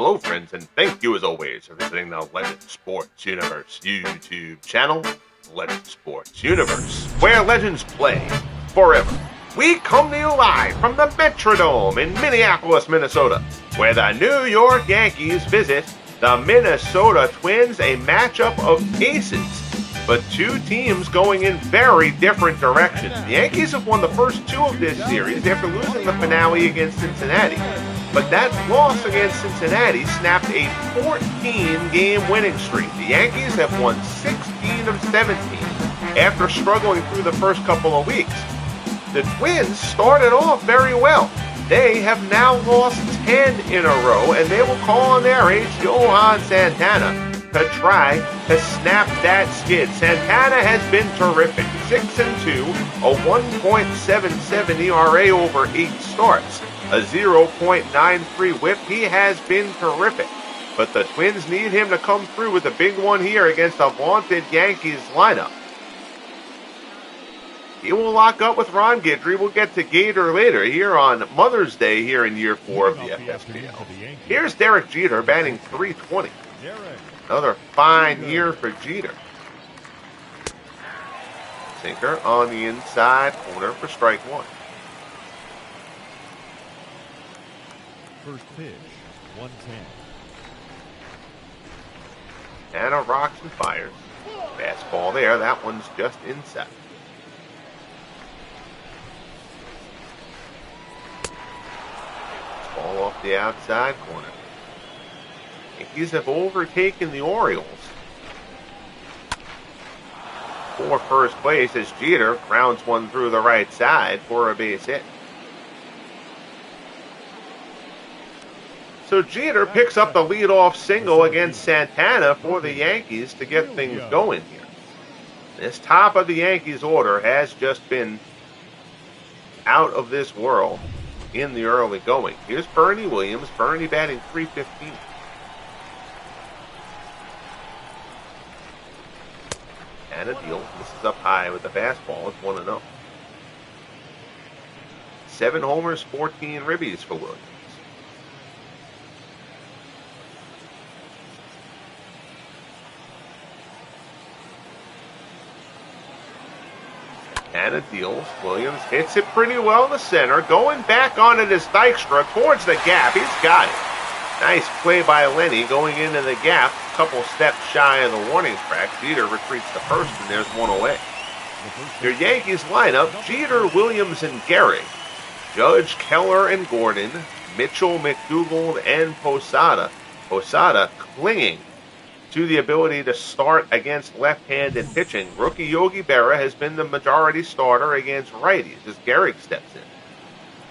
Hello, friends, and thank you as always for visiting the Legend Sports Universe YouTube channel, Legend Sports Universe, where legends play forever. We come to you live from the Metrodome in Minneapolis, Minnesota, where the New York Yankees visit the Minnesota Twins, a matchup of aces, but two teams going in very different directions. The Yankees have won the first two of this series after losing the finale against Cincinnati. But that loss against Cincinnati snapped a 14-game winning streak. The Yankees have won 16 of 17 after struggling through the first couple of weeks. The Twins started off very well. They have now lost 10 in a row, and they will call on their ace, Johan Santana, to try to snap that skid. Santana has been terrific. 6-2, a 1.77 ERA over 8 starts. A 0.93 whip. He has been terrific. But the Twins need him to come through with a big one here against a vaunted Yankees lineup. He will lock up with Ron Guidry. We'll get to Gator later here on Mother's Day here in year 4 of the FSBL. Here's Derek Jeter batting .320. Another fine year for Jeter. Sinker on the inside corner for strike one. First pitch, 110. Anna rocks and fires. Fastball there. That one's just inside. Ball off the outside corner. Yankees have overtaken the Orioles for first place as Jeter grounds one through the right side for a base hit. So Jeter picks up the leadoff single against Santana for the Yankees to get things going here. This top of the Yankees order has just been out of this world in the early going. Here's Bernie Williams. Bernie batting .315. And a deal. This is up high with the fastball. It's 1-0. 7 homers, 14 ribbies for Williams. Anna deals. Williams hits it pretty well in the center. Going back on it is Dykstra towards the gap. He's got it. Nice play by Lenny going into the gap. A couple steps shy of the warning track. Jeter retreats to first, and there's one away. Your Yankees lineup, Jeter, Williams, and Gehrig. Judge, Keller, and Gordon. Mitchell, McDougald, and Posada. Posada clinging to the ability to start against left-handed pitching. Rookie Yogi Berra has been the majority starter against righties as Gehrig steps in.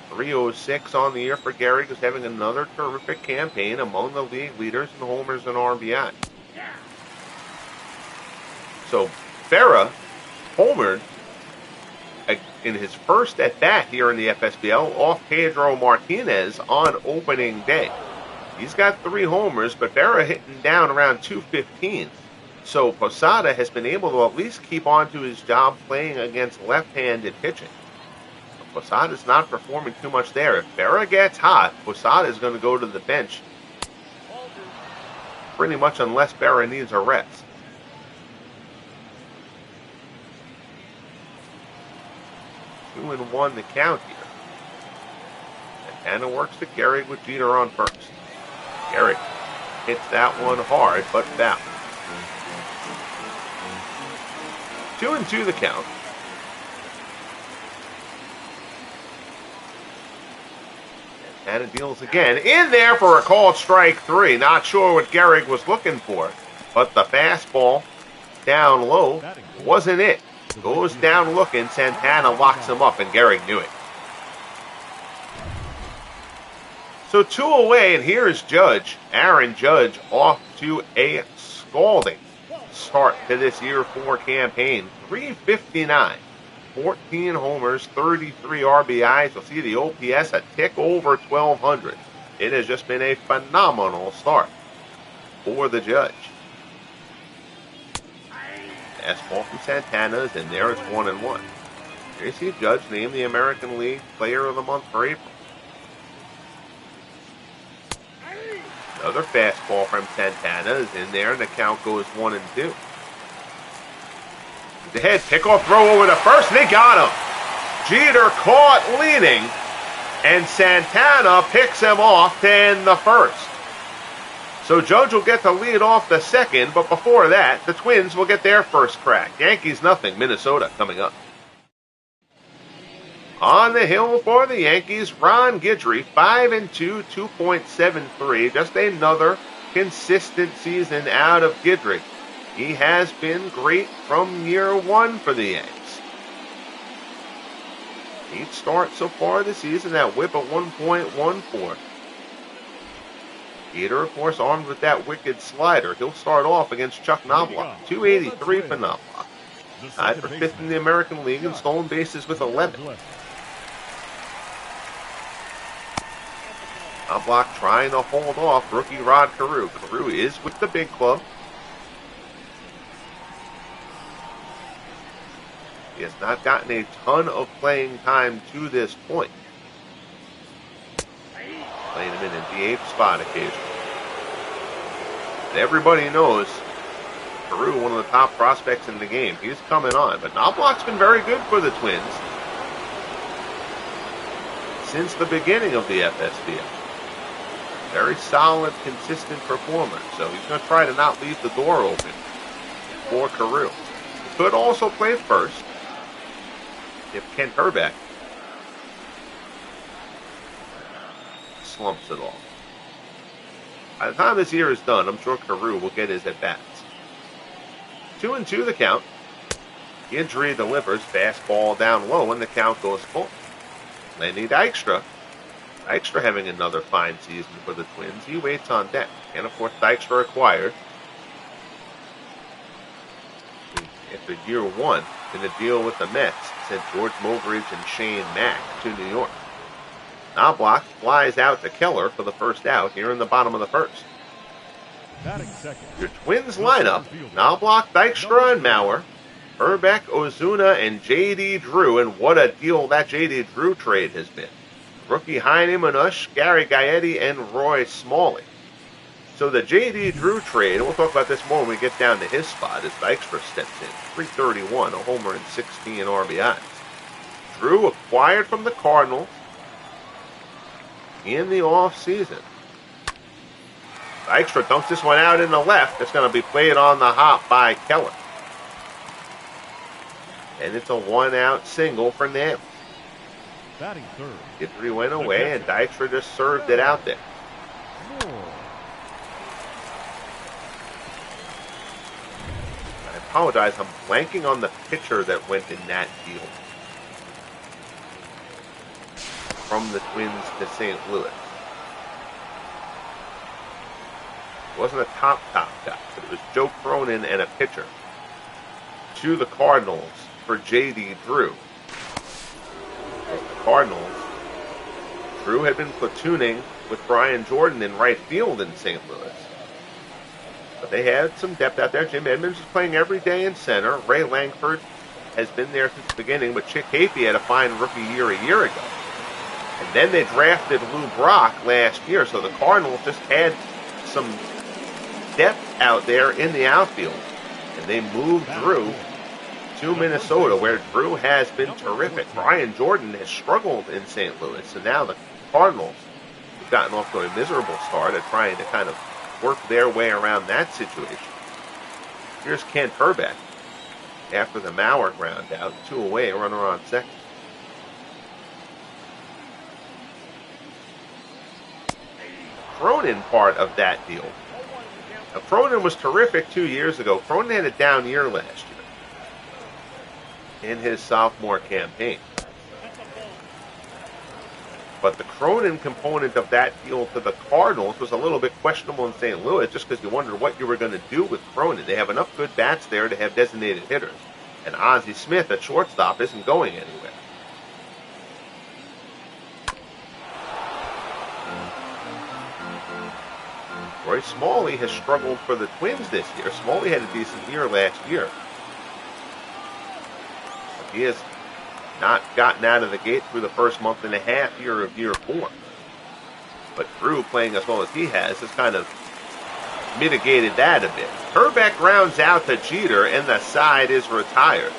306 on the year for Gehrig, who's having another terrific campaign among the league leaders in homers and RBI. So Berra homered in his first at-bat here in the FSBL off Pedro Martinez on opening day. He's got 3 homers, but Berra hitting down around 215. So Posada has been able to at least keep on to his job playing against left-handed pitching. Posada's not performing too much there. If Berra gets hot, Posada is going to go to the bench pretty much unless Berra needs a rest. Two and one to count here. And Anna works to Gehrig with Jeter on first. Gehrig hits that one hard, but foul. 2-2 the count. And it deals again. In there for a called strike 3. Not sure what Gehrig was looking for, but the fastball down low wasn't it. Goes down looking. Santana locks him up, and Gehrig knew it. So 2 away, and here is Judge. Aaron Judge off to a scalding start to this year 4 campaign. .359. 14 homers, 33 RBIs. You'll see the OPS a tick over 1,200. It has just been a phenomenal start for the Judge. Fastball from Santana is in there. It's 1-1. Here you see Judge named the American League Player of the Month for April. Another fastball from Santana is in there, and the count goes 1-2. The head pickoff throw over to first, and they got him. Jeter caught leading, and Santana picks him off to end the first. So Judge will get to lead off the second, but before that, the Twins will get their first crack. Yankees nothing, Minnesota coming up. On the hill for the Yankees, Ron Guidry, 5-2, 2.73. Just another consistent season out of Guidry. He has been great from year one for the Yanks. Each start so far this season, that whip at 1.14. Jeter, of course, armed with that wicked slider. He'll start off against Chuck Knobloch. 283 for Knobloch. Tied for fifth in the American League in stolen bases with 11. Knobloch trying to hold off rookie Rod Carew. Carew is with the big club. He has not gotten a ton of playing time to this point. Playing him in the DH spot occasionally. And everybody knows Carew, one of the top prospects in the game. He's coming on. But Knobloch's been very good for the Twins since the beginning of the FSBL. Very solid, consistent performer. So he's going to try to not leave the door open for Carew. He could also play first if Kent Herbeck slumps it all. By the time this year is done, I'm sure Carew will get his at-bats. 2-2 the count. Guidry delivers, fastball down low, and the count goes full. Lenny Dykstra. Dykstra having another fine season for the Twins. He waits on deck. And of course, Dykstra acquired after year one in a deal with the Mets, sent George Mowbridge and Shane Mack to New York. Knobloch flies out to Keller for the first out here in the bottom of the first. Your Twins lineup: Knobloch, Dykstra, and Mauer, Herbeck, Ozuna, and J.D. Drew. And what a deal that J.D. Drew trade has been. Rookie Heine Manush, Gary Gaetti, and Roy Smalley. So the J.D. Drew trade, and we'll talk about this more when we get down to his spot, as Dykstra steps in. 331, a homer and 16 RBIs. Drew acquired from the Cardinals in the offseason. Dykstra dumps this one out in the left. It's going to be played on the hop by Keller. And it's a one-out single for Nance. Batting third. Guidry went away, and Dykstra just served it out there. I apologize, I'm blanking on the pitcher that went in that deal from the Twins to St. Louis. It wasn't a top guy, but it was Joe Cronin and a pitcher to the Cardinals for J.D. Drew. The Cardinals, Drew had been platooning with Brian Jordan in right field in St. Louis. But they had some depth out there. Jim Edmonds was playing every day in center. Ray Langford has been there since the beginning, but Chick Hafey had a fine rookie year a year ago. And then they drafted Lou Brock last year, so the Cardinals just had some depth out there in the outfield. And they moved Drew to Minnesota, where Drew has been terrific. Brian Jordan has struggled in St. Louis, and now the Cardinals have gotten off to a miserable start at trying to kind of work their way around that situation. Here's Kent Herbeck after the Mauer ground out, 2 away, runner on second. Cronin part of that deal. Now, Cronin was terrific 2 years ago. Cronin had a down year last year in his sophomore campaign. But the Cronin component of that deal to the Cardinals was a little bit questionable in St. Louis, just because you wondered what you were going to do with Cronin. They have enough good bats there to have designated hitters. And Ozzie Smith at shortstop isn't going anywhere. Roy Smalley has struggled for the Twins this year. Smalley had a decent year last year. But he has not gotten out of the gate through the first month and a half here of year 4. But Drew, playing as well as he has kind of mitigated that a bit. Herbeck rounds out to Jeter, and the side is retired.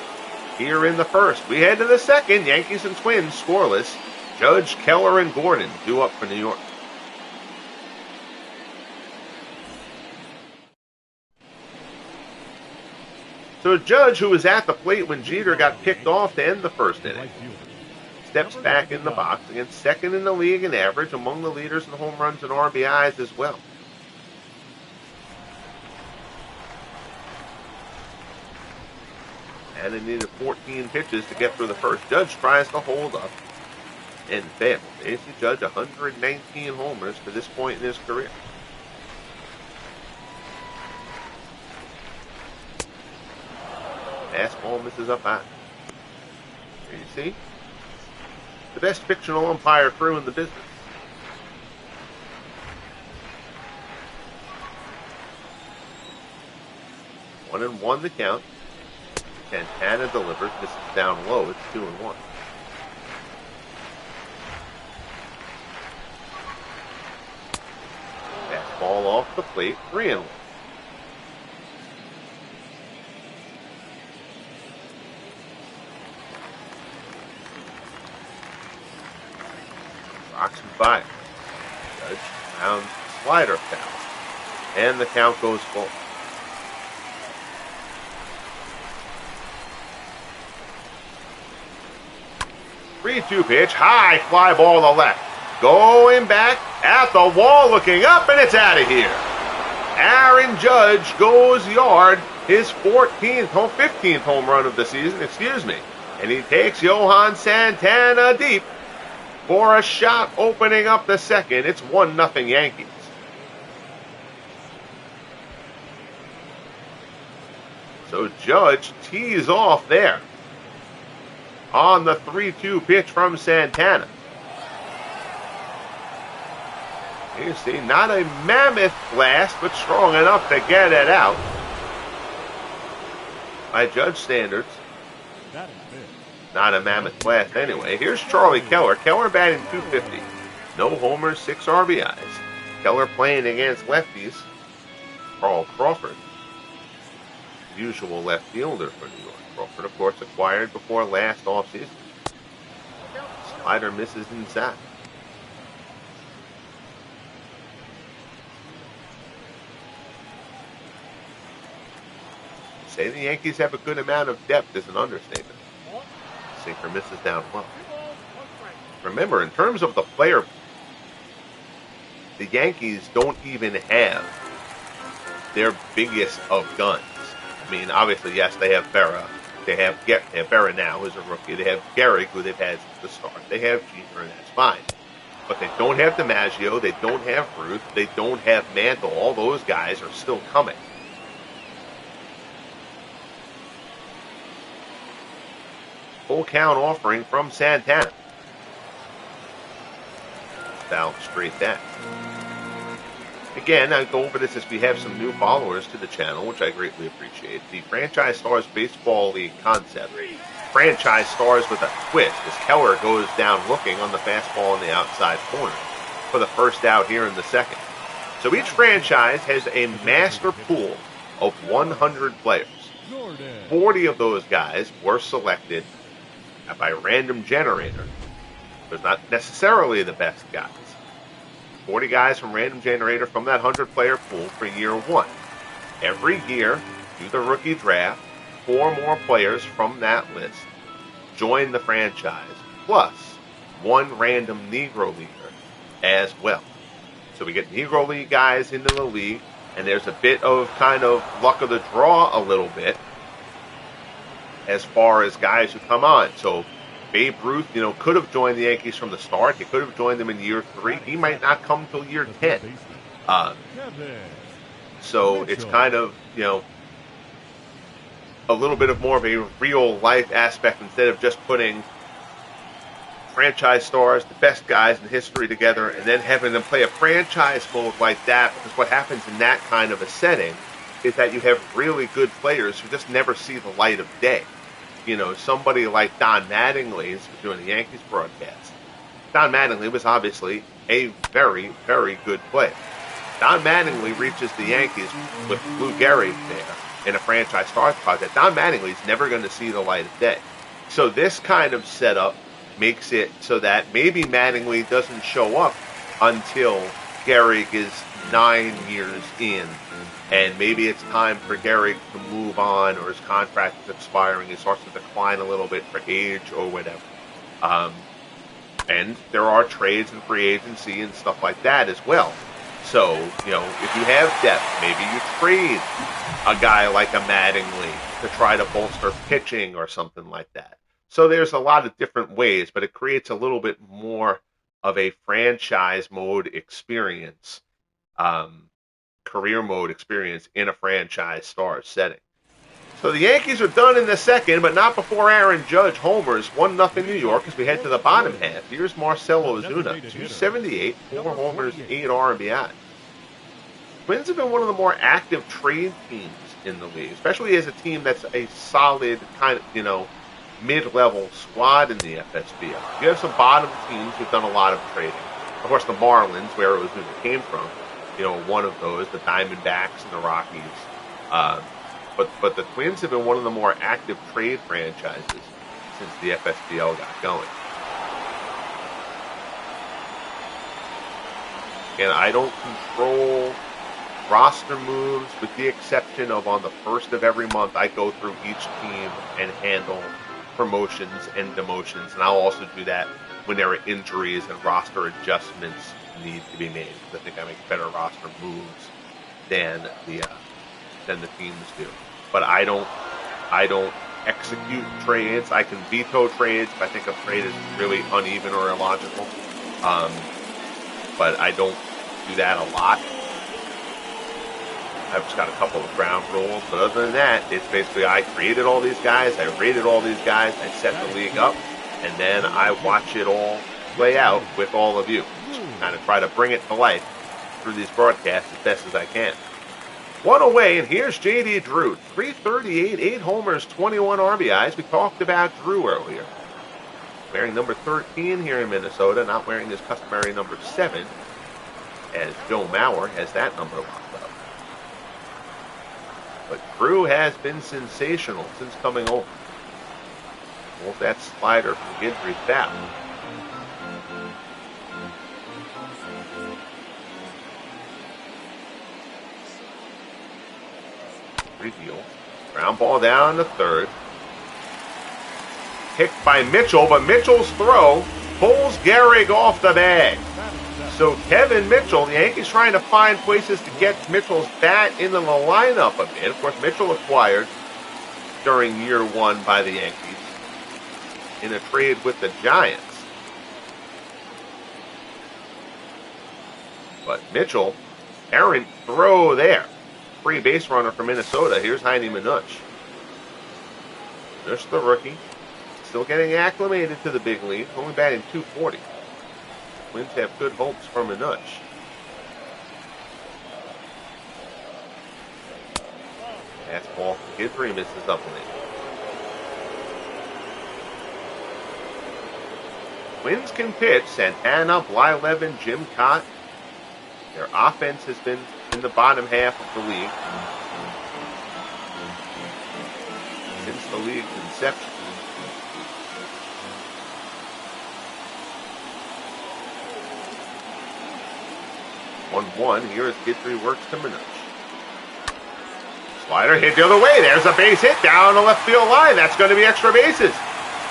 Here in the first, we head to the second. Yankees and Twins scoreless. Judge, Keller, and Gordon due up for New York. So Judge, who was at the plate when Jeter got picked off to end the first inning, steps back in the box against second in the league in average, among the leaders in home runs and RBIs as well. And it needed 14 pitches to get through the first. Judge tries to hold up and fails. AC Judge 119 homers to this point in his career. Fastball misses up high. There you see. The best fictional umpire crew in the business. One and one the count. Santana delivers. This is down low. It's 2-1. Fastball off the plate. 3-1. Rocks and fire. Judge rounds slider foul. And the count goes full. Three-two pitch, high fly ball to left. Going back at the wall, looking up, and it's out of here. Aaron Judge goes yard, his 15th home run of the season, and he takes Johan Santana deep for a shot opening up the second. It's 1-0 Yankees. So Judge tees off there on the 3-2 pitch from Santana. You see, not a mammoth blast, but strong enough to get it out. By Judge standards. Not a mammoth blast anyway. Here's Charlie Keller. Keller batting .250. No homers, 6 RBIs. Keller playing against lefties. Carl Crawford, usual left fielder for New York. Crawford, of course, acquired before last offseason. Slider misses inside. Say the Yankees have a good amount of depth is an understatement. Sinker misses down low. Remember, in terms of the player, the Yankees don't even have their biggest of guns. I mean, obviously, yes, they have Berra. They have Berra now, who's a rookie. They have Gehrig, who they've had since the start. They have Jeter, and that's fine. But they don't have DiMaggio. They don't have Ruth. They don't have Mantle. All those guys are still coming. Full count offering from Santana. Foul straight that. Again, I go over this as we have some new followers to the channel, which I greatly appreciate. The Franchise Stars Baseball League concept. Franchise Stars with a twist as Keller goes down looking on the fastball in the outside corner for the first out here in the second. So each franchise has a master pool of 100 players. 40 of those guys were selected by random generator. But not necessarily the best guys. 40 guys from random generator from that 100-player pool for year one. Every year, through the rookie draft, 4 more players from that list join the franchise, plus 1 random Negro leaguer as well. So we get Negro League guys into the league, and there's a bit of kind of luck of the draw a little bit as far as guys who come on. So Babe Ruth, could have joined the Yankees from the start. He could have joined them in year 3. He might not come till year 10. So it's kind of, a little bit of more of a real life aspect instead of just putting franchise stars, the best guys in history together, and then having them play a franchise mode like that. Because what happens in that kind of a setting is that you have really good players who just never see the light of day. Somebody like Don Mattingly is doing the Yankees broadcast. Don Mattingly was obviously a very, very good player. Don Mattingly reaches the Yankees with Lou Gehrig there in a franchise stars project. Don Mattingly's never going to see the light of day. So this kind of setup makes it so that maybe Mattingly doesn't show up until Gehrig is 9 years in. And maybe it's time for Gehrig to move on, or his contract is expiring. He starts to decline a little bit for age or whatever. And there are trades and free agency and stuff like that as well. So, if you have depth, maybe you trade a guy like a Mattingly to try to bolster pitching or something like that. So there's a lot of different ways, but it creates a little bit more of a franchise mode experience, career mode experience in a franchise star setting. So the Yankees are done in the second, but not before Aaron Judge homers. 1-0 New York as we head to the bottom half. Here's Marcell Ozuna, 278, 4 homers, 8 RBI. Twins have been one of the more active trade teams in the league, especially as a team that's a solid kind of, mid-level squad in the FSBL. You have some bottom teams who've done a lot of trading. Of course, the Marlins, where Ozuna came from, one of those, the Diamondbacks and the Rockies. But the Twins have been one of the more active trade franchises since the FSBL got going. And I don't control roster moves with the exception of on the first of every month, I go through each team and handle promotions and demotions. And I'll also do that when there are injuries and roster adjustments need to be made. I think I make better roster moves than the teams do. But I don't execute trades. I can veto trades if I think a trade is really uneven or illogical. But I don't do that a lot. I've just got a couple of ground rules. But other than that, it's basically I created all these guys, I rated all these guys, I set the league up, and then I watch it all play out with all of you. Just kind of try to bring it to life through these broadcasts as best as I can. One away, and here's J.D. Drew. 338, 8 homers, 21 RBIs. We talked about Drew earlier. Wearing number 13 here in Minnesota, not wearing his customary number 7, as Joe Mauer has that number locked up. But Drew has been sensational since coming over. Well, that slider from Guidry foul. Reveal. Ground ball down to third. Picked by Mitchell, but Mitchell's throw pulls Gehrig off the bag. So Kevin Mitchell, the Yankees trying to find places to get Mitchell's bat into the lineup a bit. Of course, Mitchell acquired during year 1 by the Yankees in a trade with the Giants. But Mitchell, errant throw there. Free base runner for Minnesota. Here's Heine Minuch. Minuch, the rookie, still getting acclimated to the big league. Only batting .240. Twins have good hopes for Minuch. Fastball from Guidry misses up late. Twins can pitch. Santana, Blyleven, Jim Cott. Their offense has been in the bottom half of the league since the league's inception. One. Here as Guidry works to Minuch. Slider hit the other way. There's a base hit down the left field line. That's going to be extra bases.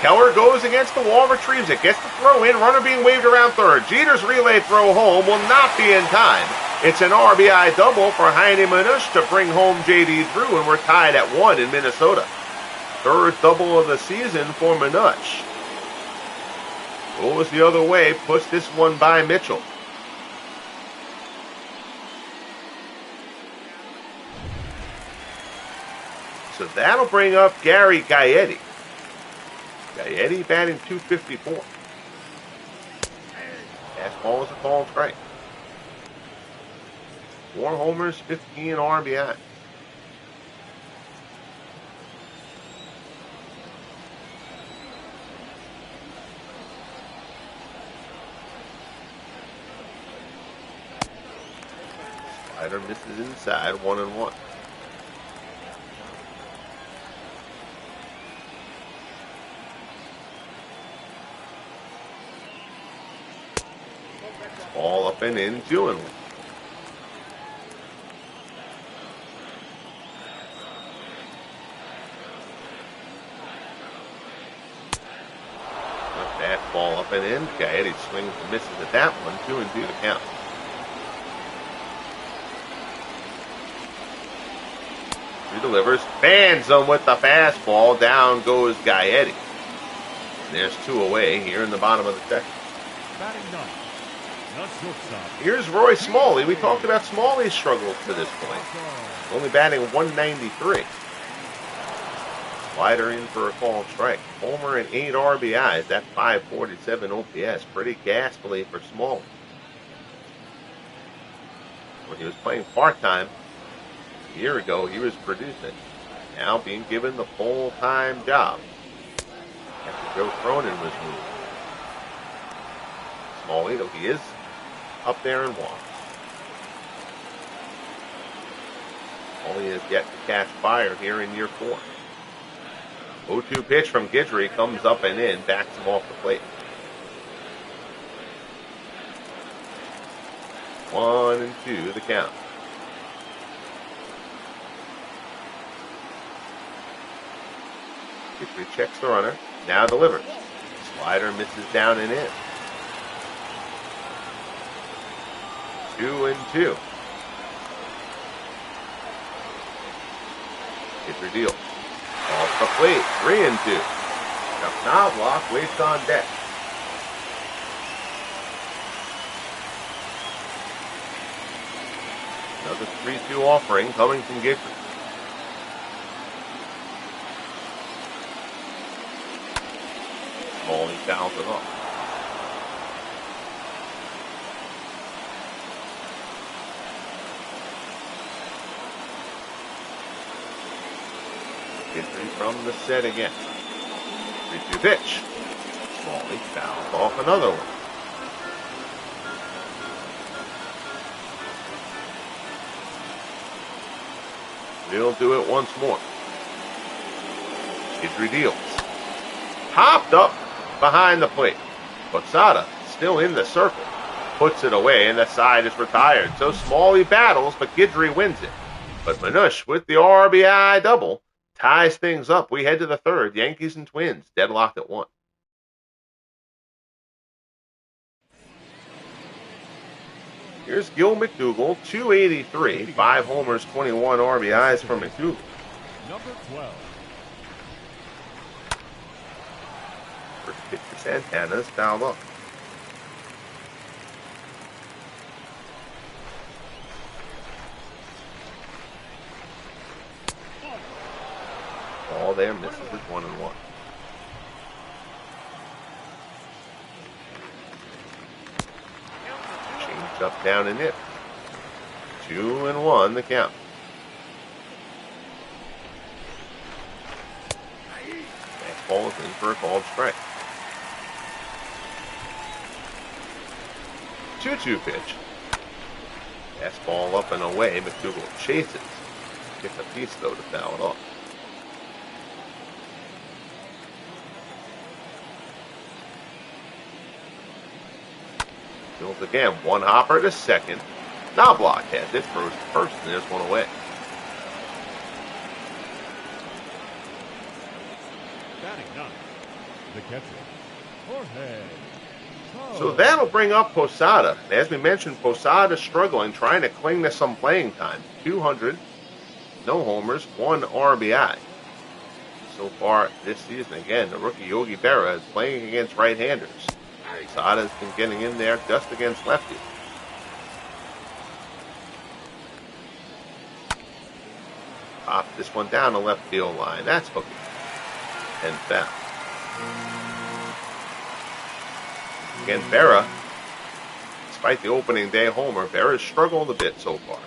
Keller goes against the wall, retrieves it, gets the throw in, runner being waved around third. Jeter's relay throw home will not be in time. It's an RBI double for Heine Minuch to bring home J.D. Drew, and we're tied at 1 in Minnesota. Third double of the season for Minuch. Goes the other way, puts this one by Mitchell. So that'll bring up Gary Guidry. Guidry batting .254. Fastball is a called strike. 4 homers, 15 RBI. Slider misses inside, 1-1. Ball up and in, 2-1. Fastball up and in. Guidry swings and misses at that one. 2-2 to count. He delivers. Fans him with the fastball. Down goes Guidry. And there's 2 away here in the bottom of the second. Batting ninth. Here's Roy Smalley. We talked about Smalley's struggles to this point. Only batting 193. Slider in for a called strike. Homer and 8 RBIs. That 547 OPS. Pretty ghastly for Smalley. When he was playing part-time a year ago, he was producing. Now being given the full-time job after Joe Cronin was moved. Smalley, though he is up there and walks. Smalley has yet to catch fire here in year 4. 0-2 pitch from Guidry comes up and in, backs him off the plate. 1-2 the count. Guidry checks the runner, now delivers. Slider misses down and in. 2-2. Guidry deals. Off the plate, 3-2. Knobloch waits on deck. Another 3-2 offering coming from Guidry. Smalley fouls it off. Guidry from the set again. 3-2 pitch. Smalley fouls off another one. He'll do it once more. Guidry deals. Popped up behind the plate. Posada still in the circle. Puts it away and the side is retired. So Smalley battles, but Guidry wins it. But Manush with the RBI double ties things up. We head to the third. Yankees and Twins deadlocked at 1. Here's Gil McDougall, 283, 5 homers, 21 RBIs for McDougall. Number 12. First pitch for Santana is fouled up. Ball there, misses it, 1-1. Change up, down, and in. 2-1 the count. Fastball is in for a called strike. 2-2 pitch. Fastball up and away. McDougall chases. Gets a piece, though, to foul it off. Fields again. One hopper to second. Knobloch has it. Throws to first, and there's one away. Batting ninth. The catcher, Jorge. So that'll bring up Posada. As we mentioned, Posada struggling, trying to cling to some playing time. 200, no homers, 1 RBI. So far this season, again, the rookie Yogi Berra is playing against right-handers. Posada's been getting in there just against lefties. Pop this one down the left field line. That's hooking. And foul. Again, Berra, despite the opening day homer, Berra's struggled a bit so far.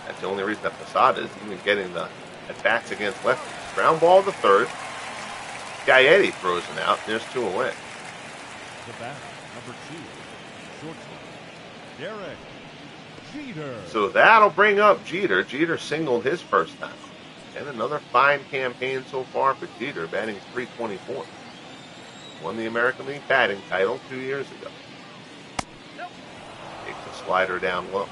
That's the only reason that Posada is even getting the at-bats against lefties. Ground ball to third. Guidry throws him out, and there's 2 away. The batter, number 2, shortstop, Derek Jeter. So that'll bring up Jeter. Jeter singled his first time. And another fine campaign so far for Jeter, batting .324. Won the American League batting title 2 years ago. Takes the slider down low.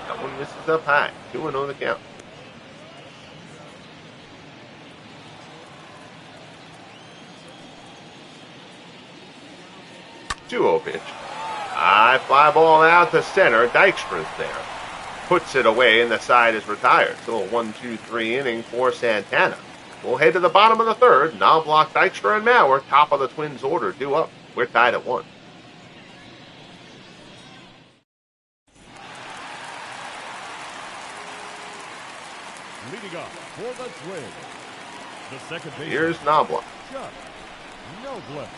That one misses up high. 2-0 the count. 2-0 pitch. High fly ball out to center. Dykstra's there. Puts it away, and the side is retired. So a 1-2-3 inning for Santana. We'll head to the bottom of the third. Knobloch, Dykstra, and Mauer, top of the Twins' order, due up. We're tied at 1. Leading up for the Twins, the second baseman. Here's Knobloch. Chuck Knobloch.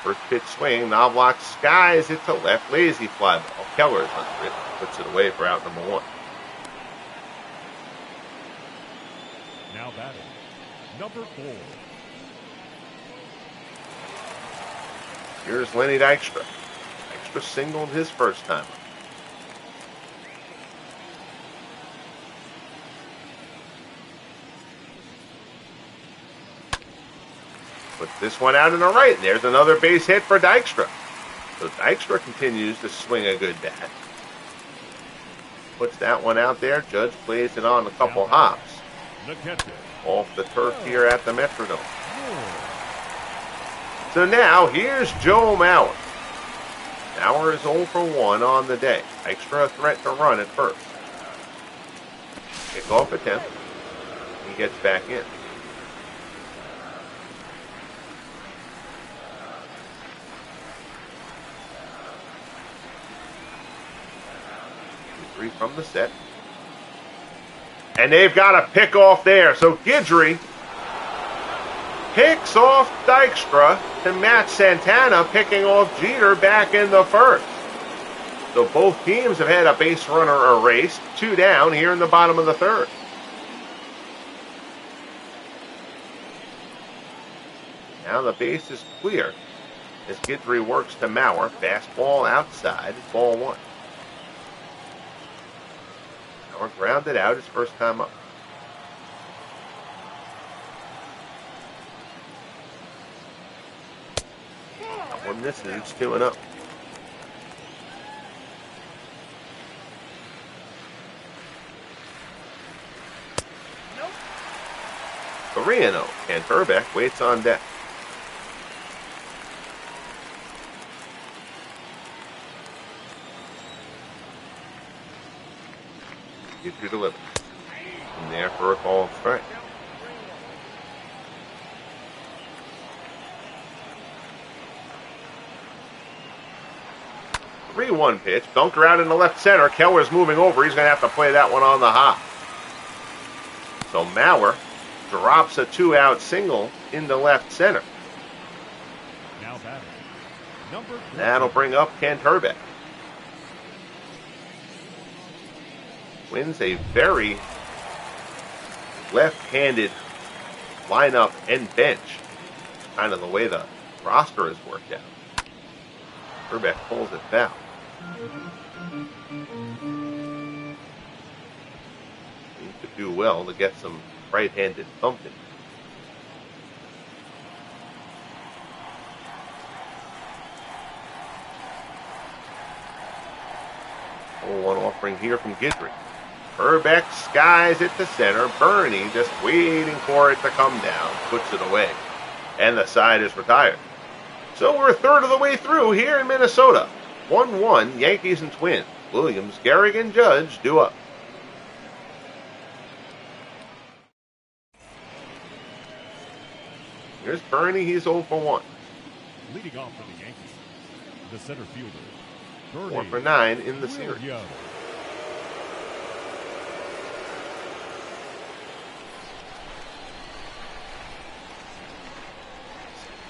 First pitch swing. Knobloch skies it to left. Lazy fly ball. Keller's under it. Puts it away for out number 1. Now batting, number 4. Here's Lenny Dykstra. Dykstra singled his first time. Puts this one out in the right. There's another base hit for Dykstra. So Dykstra continues to swing a good bat. Puts that one out there. Judge plays it on a couple hops. The catcher. Off the turf here at the Metrodome. So now, here's Joe Mauer. Mauer is 0 for 1 on the day. Dykstra a threat to run at first. Kickoff attempt. He gets back in. Guidry from the set. And they've got a pick off there. So Guidry picks off Dykstra to match Santana picking off Jeter back in the first. So both teams have had a base runner erased. 2 down here in the bottom of the third. Now the base is clear as Guidry works to Mauer. Fastball outside. Ball 1. Mauer grounded out his first time up. That one misses. It's 2-0. The 3-0. And Herbeck waits on deck. Guidry delivers. And there for a call strike. The 3-1 pitch. Bunker out in the left center. Keller's moving over. He's going to have to play that one on the hop. So Mauer drops a 2-out single into left center. Now batting, number 4. That'll bring up Kent Herbeck. Wins a very left-handed lineup and bench. Kind of the way the roster has worked out. Herbeck pulls it foul. He could do well to get some right-handed thumping. One offering here from Guidry. Herbeck skies it to center. Bernie just waiting for it to come down. Puts it away. And the side is retired. So we're a third of the way through here in Minnesota. 1-1, Yankees and Twins. Williams, Gehrig, and Judge due up. Here's Bernie. He's 0 for 1. Leading off for the Yankees, the center fielder, Bernie 4 for 9 in the series. Williams.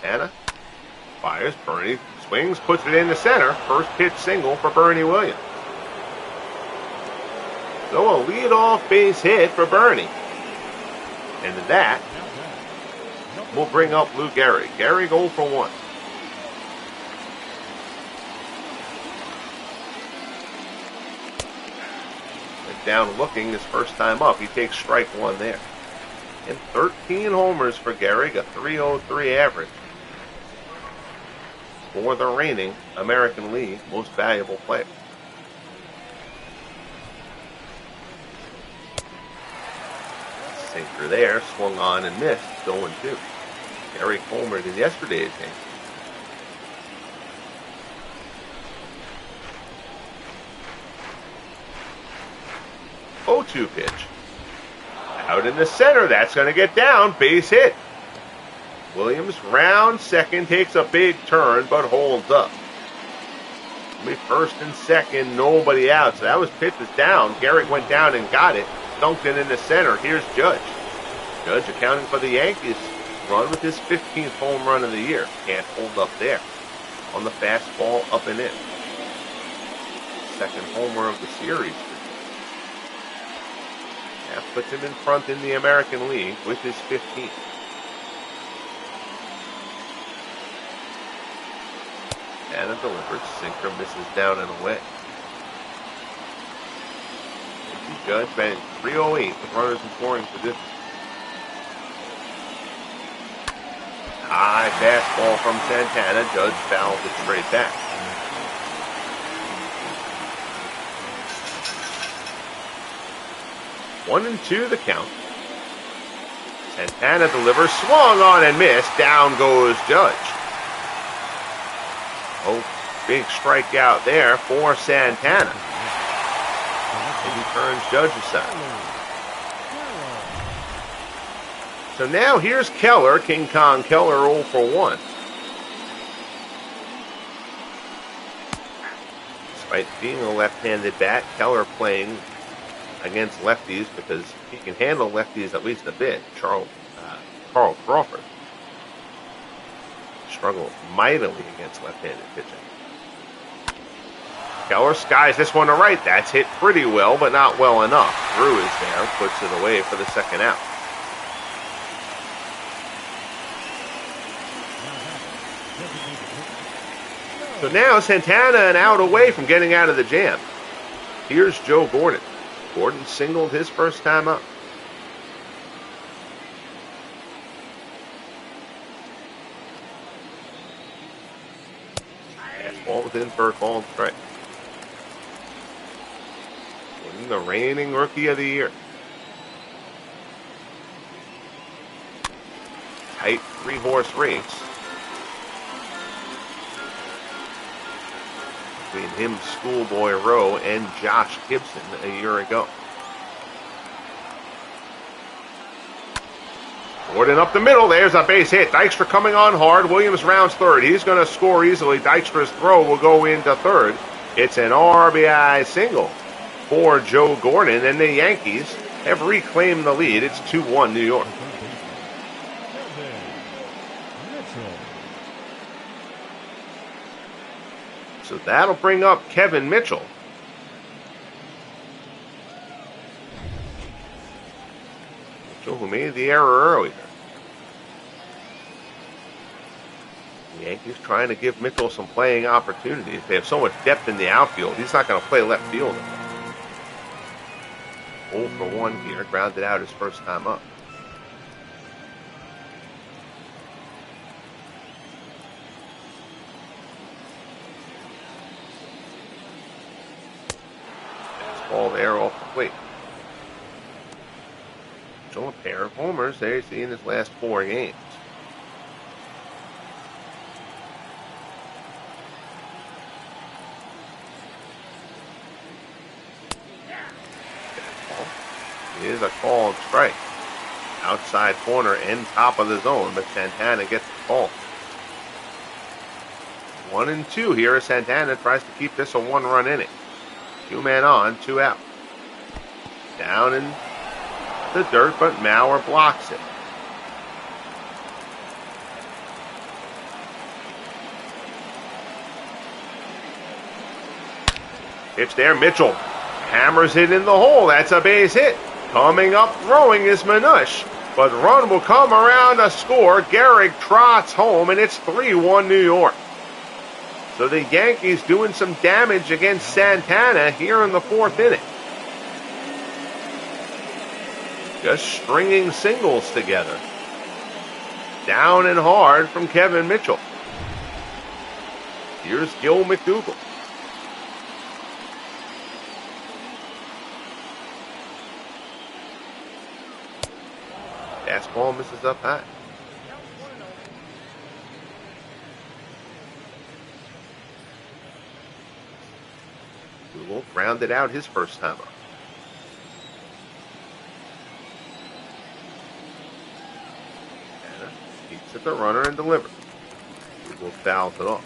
Santana fires. Bernie swings, puts it into center. First pitch single for Bernie Williams. So a leadoff base hit for Bernie. And that will bring up Lou Gehrig. Gehrig 0 for 1. Went down looking his first time up. He takes strike 1 there. And 13 homers for Gehrig, a .303 average. For the reigning American League Most Valuable Player. Sinker there, swung on and missed, 0-2. Gehrig homered in yesterday's game. 0-2 pitch. Out in the center, that's going to get down, base hit. Williams round second, takes a big turn, but holds up. First and second, nobody out. So that was pitches down. Gehrig went down and got it. Dunked it in the center. Here's Judge. Judge accounting for the Yankees run with his 15th home run of the year. Can't hold up there. On the fastball, up and in. Second homer of the series. That puts him in front in the American League with his 15th. And a delivered sinker misses down and away. Judge batting .308 with runners in scoring position. High fastball from Santana. Judge fouls it straight back. One and two the count. Santana delivers, swung on and missed. Down goes Judge. Oh, big strikeout there for Santana. And he turns Judge aside. So now here's Keller, King Kong Keller 0 for 1. Despite being a left-handed bat, Keller playing against lefties because he can handle lefties at least a bit. Carl Crawford struggled mightily against left-handed pitching. Keller skies this one to right. That's hit pretty well, but not well enough. Drew is there, puts it away for the second out. So now Santana an out away from getting out of the jam. Here's Joe Gordon. Gordon singled his first time up. Fastball within for a called strike. Gordon, the reigning Rookie of the Year. Tight three-horse race between him, Schoolboy Rowe, and Josh Gibson a year ago. Gordon up the middle. There's a base hit. Dykstra coming on hard. Williams rounds third. He's going to score easily. Dykstra's throw will go into third. It's an RBI single for Joe Gordon, and the Yankees have reclaimed the lead. It's 2-1 New York. So that'll bring up Kevin Mitchell. Mitchell, who made the error earlier. The Yankees trying to give Mitchell some playing opportunities. They have so much depth in the outfield. He's not going to play left field. 0 for 1 here. Grounded out his first time up. Ball there off the plate. So a pair of homers there you see in his last 4 games. It is a called strike. Outside corner and top of the zone, but Santana gets the call. 1 and 2 here as Santana tries to keep this a 1-run inning. 2 men on, 2 out. Down in the dirt, but Mauer blocks it. Pitch there, Mitchell hammers it in the hole. That's a base hit. Coming up throwing is Manush. But the run will come around a score. Gehrig trots home, and it's 3-1 New York. So the Yankees doing some damage against Santana here in the fourth inning. Just stringing singles together. Down and hard from Kevin Mitchell. Here's Gil McDougall. Fastball misses up high. McDougall grounded out his first time up. Anna keeps at the runner and delivers. McDougall fouls it off.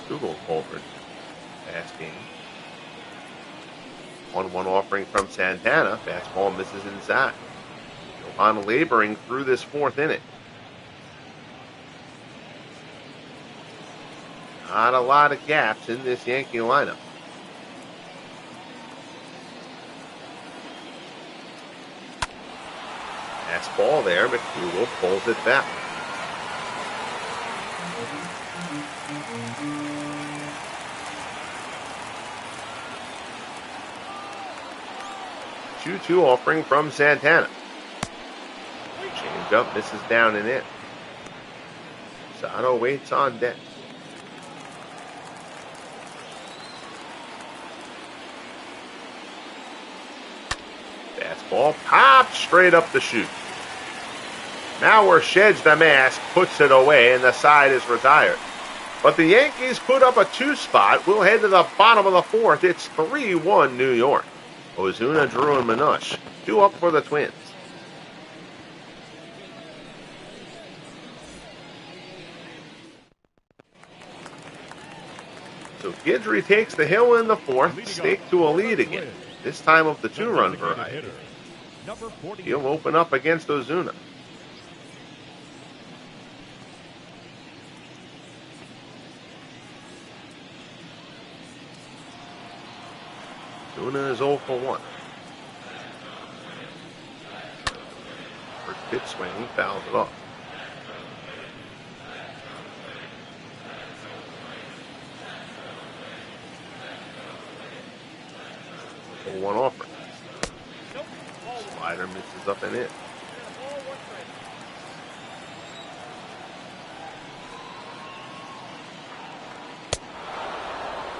McDougall forward. Asking. 1-1 offering from Santana. Fastball misses inside. Johan laboring through this fourth inning. Not a lot of gaps in this Yankee lineup. Fastball there. McDougall pulls it back. Two offering from Santana. Change up, misses down and in. Sato waits on deck. Fastball popped straight up the chute. Now sheds the mask, puts it away, and the side is retired. But the Yankees put up a 2-spot. We'll head to the bottom of the fourth. It's 3-1 New York. Ozuna, Drew, and Minush. 2 up for the Twins. So Guidry takes the hill in the fourth, staked to a lead again. This time of the 2-run variety. He'll open up against Ozuna. Ozuna is 0 for 1. First pitch swing, fouls it off. One offer. Slider misses up and in.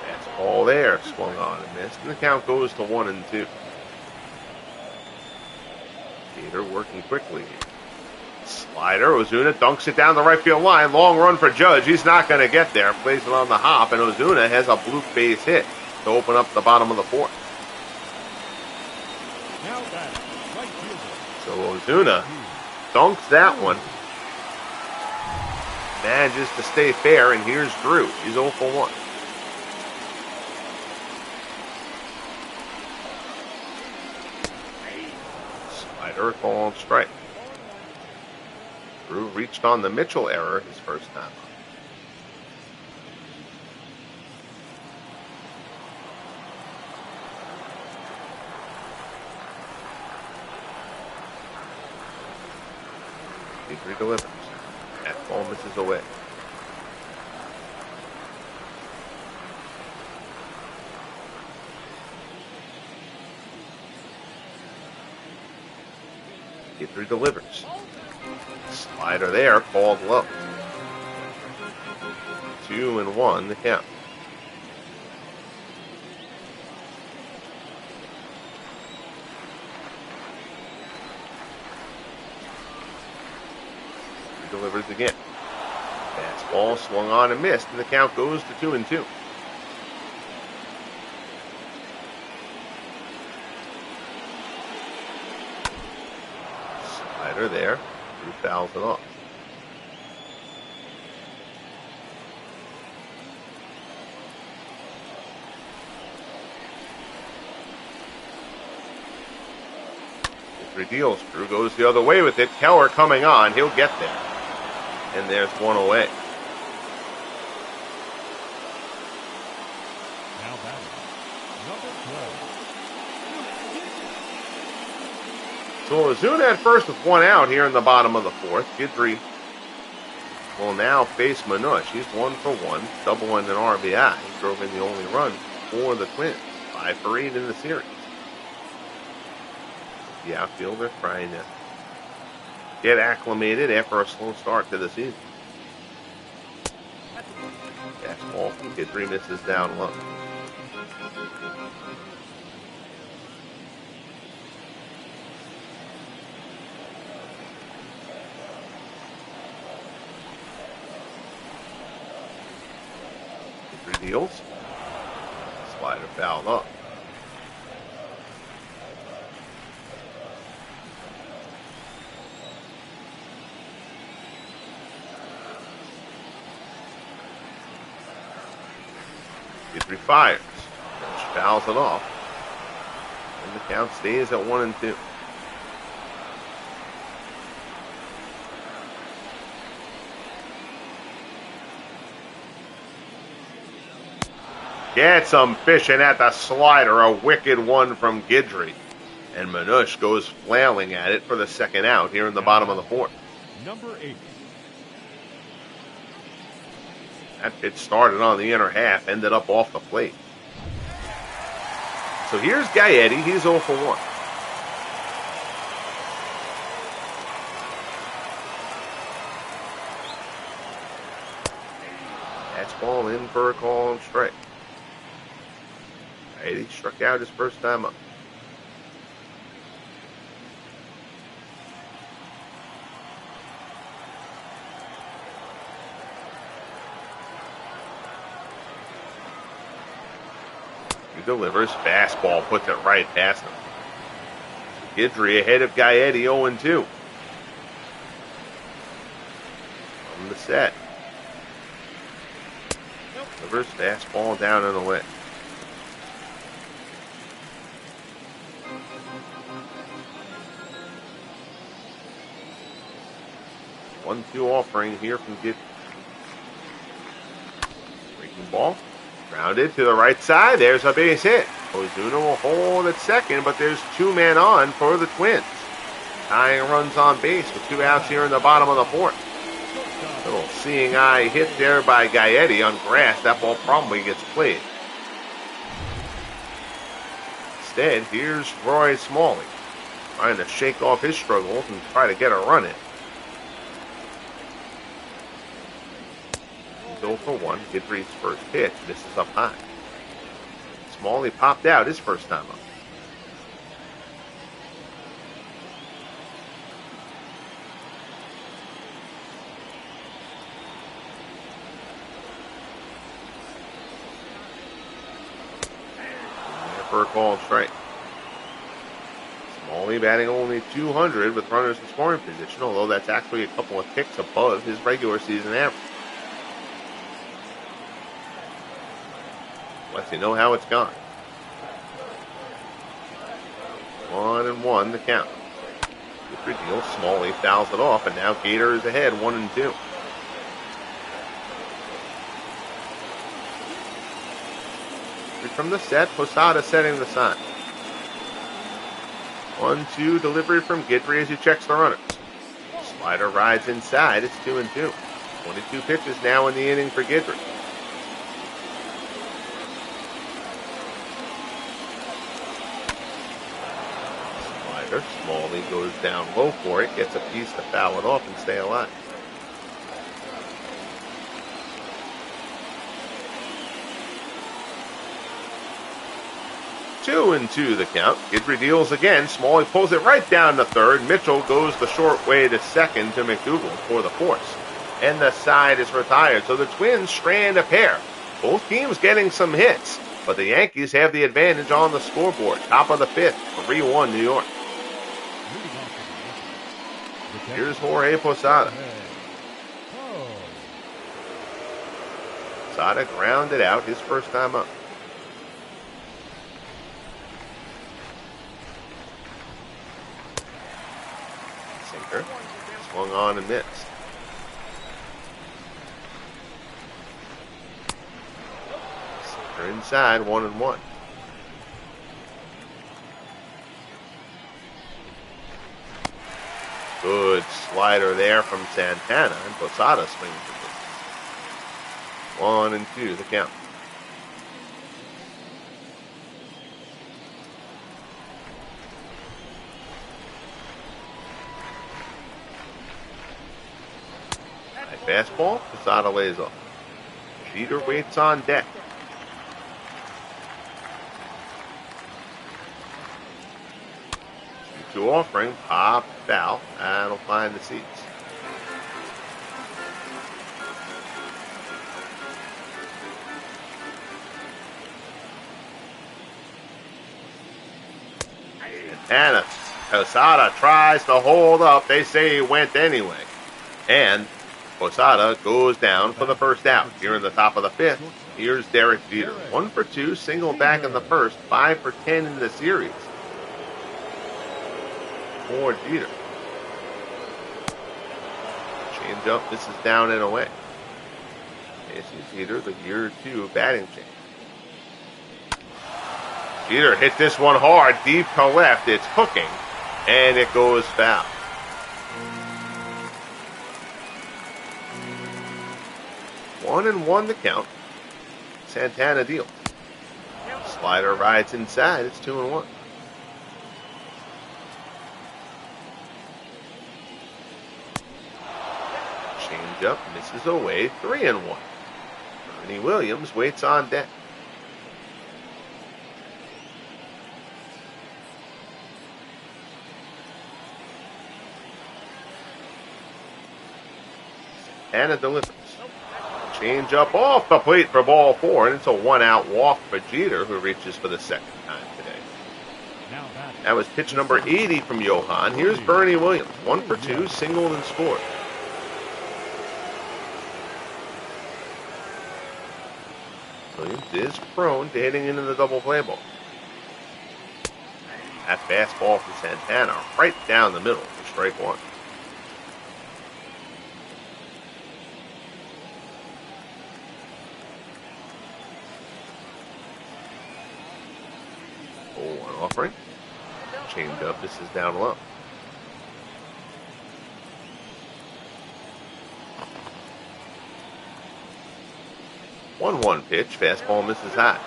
That's all there. Swung on and missed. And the count goes to 1-2. Gator working quickly. Slider. Ozuna dunks it down the right field line. Long run for Judge. He's not going to get there. Plays it on the hop. And Ozuna has a bloop base hit to open up the bottom of the fourth. So Ozuna dunks that one. Manages to stay fair, and here's Drew. He's 0 for 1. Slider called strike. Drew reached on the Mitchell error his first time up. Guidry delivers. That ball misses away. Guidry delivers. Slider there, called low. 2-1 the count. Delivers again. Fastball swung on and missed, and the count goes to 2-2. Slider there. Drew fouls it off. Guidry deals. Drew goes the other way with it. Keller coming on. He'll get there. And there's one away. Now batting, So Ozuna at first with one out here in the bottom of the fourth. Guidry will now face Manush. He's 1 for 1, double and an RBI. He drove in the only run for the Twins. 5 for 8 in the series. The outfielder trying to get acclimated after a slow start to the season. Fastball from Guidry misses down low. Guidry deals. Slider fouled up. Guidry fires. Finch fouls it off. And the count stays at 1-2. Gets some fishing at the slider. A wicked one from Guidry. And Manush goes flailing at it for the second out here in the bottom of the fourth. Number 8. That pitch started on the inner half, ended up off the plate. So here's Guidry. He's 0 for 1. That's ball in for a call and strike. Guidry struck out his first time up. Delivers, fastball puts it right past him. Guidry ahead of Guidry, 0-2. From the set. Delivers, fastball down and away. One-two offering here from Guidry. Breaking ball. Grounded to the right side. There's a base hit. Ozuna will hold at second, but there's 2 men on for the Twins. Tying runs on base with 2 outs here in the bottom of the fourth. Little seeing eye hit there by Guidry on grass. That ball probably gets played. Instead, here's Roy Smalley trying to shake off his struggles and try to get a run in. 0 for 1. Guidry's first pitch. This is up high. Smalley popped out his first time up. There for a call and strike. Smalley batting only 200 with runners in scoring position, although that's actually a couple of ticks above his regular season average. Lets you know how it's gone. 1-1 the count. Guidry deals. Smalley fouls it off, and now Gator is ahead 1-2. From the set, Posada setting the sign. 1-2 delivery from Guidry as he checks the runners. Slider rides inside. It's 2-2. 22 pitches now in the inning for Guidry. Smalley goes down low for it, gets a piece to foul it off and stay alive. Two and two the count. Guidry deals again. Smalley pulls it right down to third. Mitchell goes the short way to second to McDougal for the force. And the side is retired. So the Twins strand a pair. Both teams getting some hits. But the Yankees have the advantage on the scoreboard. Top of the fifth, 3-1 New York. Here's Jorge Posada. Posada grounded out his first time up. Sinker. Swung on and missed. Sinker inside, 1-1. Good slider there from Santana, and Posada swings the misses. 1-2 the count. High fastball, Posada lays off. Jeter waits on deck. 2 offering, pop, foul. That'll find the seats. Santana, Posada tries to hold up. They say he went anyway. And Posada goes down for the first out. Here in the top of the 5th, here's Derek Jeter. 1 for 2, single back in the first, 5 for 10 in the series. For Jeter. Change up, this is down and away. This is Jeter, the year 2 batting change. Jeter hit this one hard, deep to left. It's hooking, and it goes foul. One and one the count. Santana deals. Slider rides inside. It's 2-1. Change up, misses away. 3-1. Bernie Williams waits on deck. Santana delivers. Change up off the plate for ball 4, and it's a 1-out walk for Jeter, who reaches for the second time today. That was pitch number 80 from Johan. Here's Bernie Williams. 1 for 2, singled and scored. Williams is prone to hitting into the double play ball. That fastball from Santana right down the middle for strike 1. Offering. Change up. This is down low. One pitch. Fastball misses high.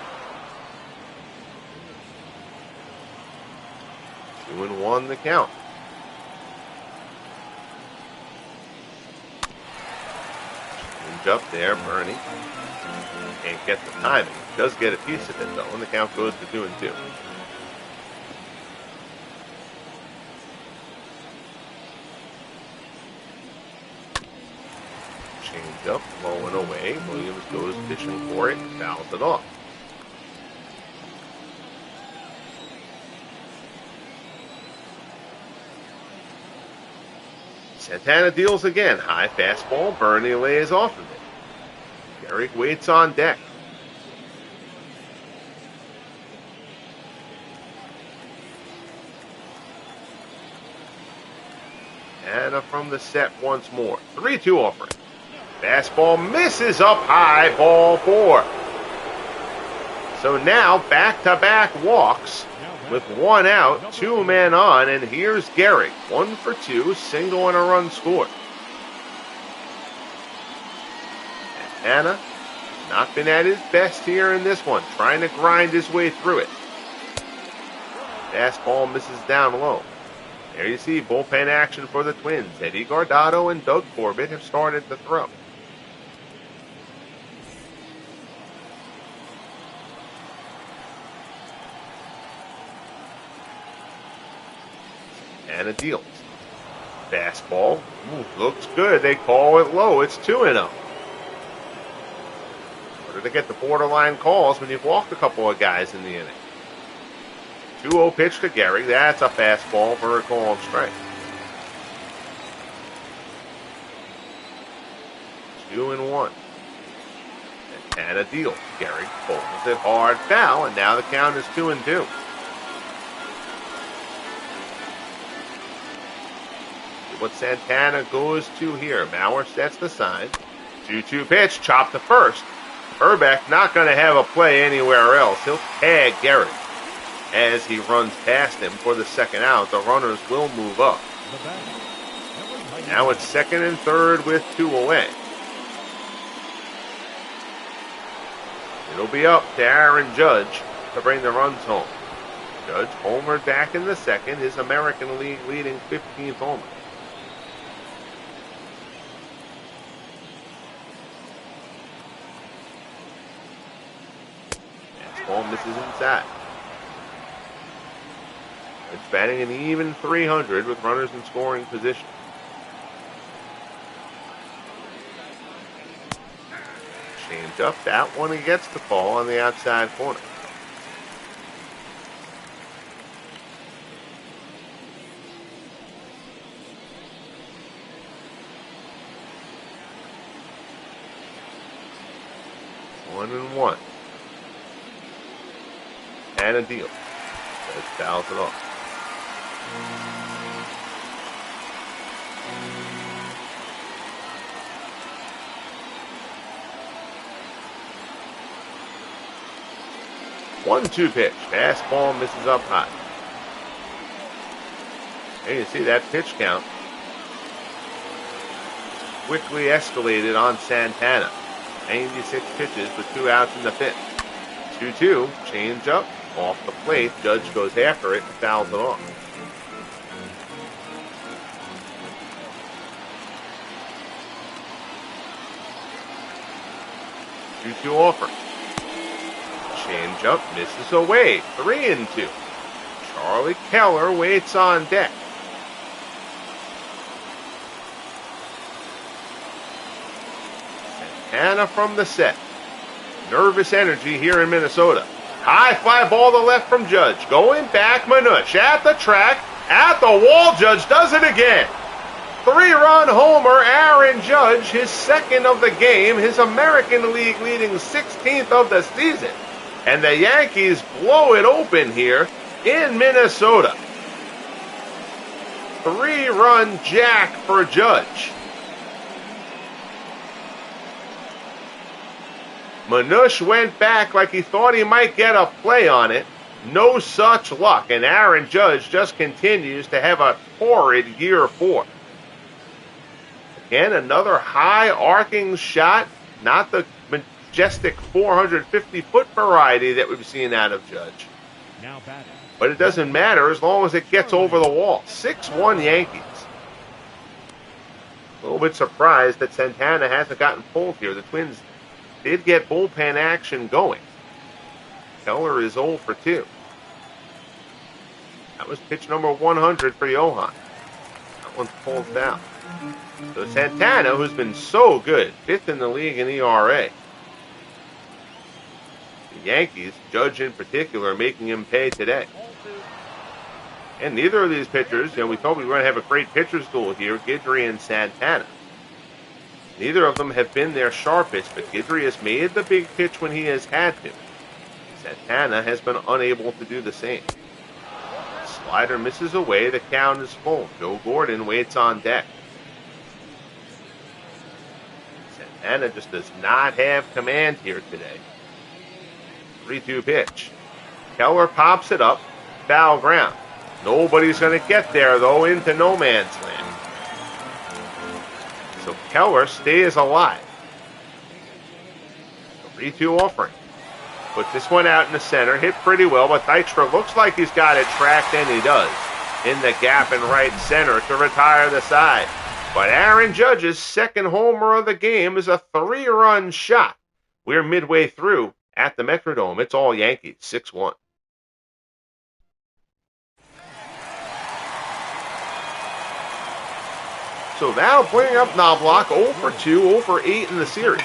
2-1 the count. Change up there. Bernie can't get the timing. Does get a piece of it though, and the count goes to 2-2. Change up, low and away. Williams goes fishing for it, fouls it off. Santana deals again. High fastball. Bernie lays off of it. Gehrig waits on deck. Santana from the set once more. 3-2 offering. Fastball misses up high, ball 4. So now back-to-back walks with 1 out, 2 men on, and here's Gehrig. 1 for 2, single and a run scored. Santana not been at his best here in this one, trying to grind his way through it. Fastball misses down low. There you see bullpen action for the Twins. Eddie Guardado and Doug Corbett have started to throw. And a deals. Fastball. Looks good. They call it low. It's 2-0. Order to get the borderline calls when you've walked a couple of guys in the inning. 2-0 pitch to Gehrig. That's a fastball for a called strike. 2-1. And a deal. Gehrig pulls it hard, foul, and now the count is 2-2. What Santana goes to here. Mauer sets the sign. 2-2 pitch, chop to first. Herbeck not going to have a play anywhere else. He'll tag Gehrig as he runs past him for the second out. The runners will move up. Now it's second and third with 2 away. It'll be up to Aaron Judge to bring the runs home. Judge homered back in the second, his American League leading 15th homer. Ball misses inside. It's batting an even 300 with runners in scoring position. Change up, that one he gets the ball on the outside corner. One and one. And a deal. Just fouls it off. One-two pitch. Fastball misses up high. And you see that pitch count quickly escalated on Santana. 96 pitches with 2 outs in the fifth. 2-2. Change up. Off the plate. Judge goes after it and fouls it off. Two offer. Change up, misses away. 3-2. Charlie Keller waits on deck. Santana from the set. Nervous energy here in Minnesota. High fly ball to left from Judge. Going back, Manush at the track, at the wall. Judge does it again. 3-run homer, Aaron Judge, his second of the game, his American League leading 16th of the season. And the Yankees blow it open here in Minnesota. 3-run jack for Judge. Manush went back like he thought he might get a play on it. No such luck, and Aaron Judge just continues to have a torrid year 4. Again, another high arcing shot, not the majestic 450-foot variety that we've seen out of Judge. Now batting. But it doesn't matter as long as it gets over the wall. 6-1 Yankees. A little bit surprised that Santana hasn't gotten pulled here. The Twins did get bullpen action going. Keller is 0 for 2. That was pitch number 100 for Johan. That one's pulled down. So Santana, who's been so good, 5th in the league in ERA. The Yankees, Judge in particular, making him pay today. And neither of these pitchers, we thought we were going to have a great pitcher's duel here, Guidry and Santana. Neither of them have been their sharpest, but Guidry has made the big pitch when he has had to. Santana has been unable to do the same. Slider misses away, the count is full. Joe Gordon waits on deck. Santana just does not have command here today. 3-2 pitch. Keller pops it up, foul ground. Nobody's going to get there, though, into no man's land. So Keller stays alive. 3-2 offering. Put this one out in the center. Hit pretty well, but Dykstra looks like he's got it tracked, and he does. In the gap in right center to retire the side. But Aaron Judge's second homer of the game is a 3-run shot. We're midway through at the Metrodome. It's all Yankees, 6-1. So that'll bring up Knobloch 0 for 2, 0 for 8 in the series.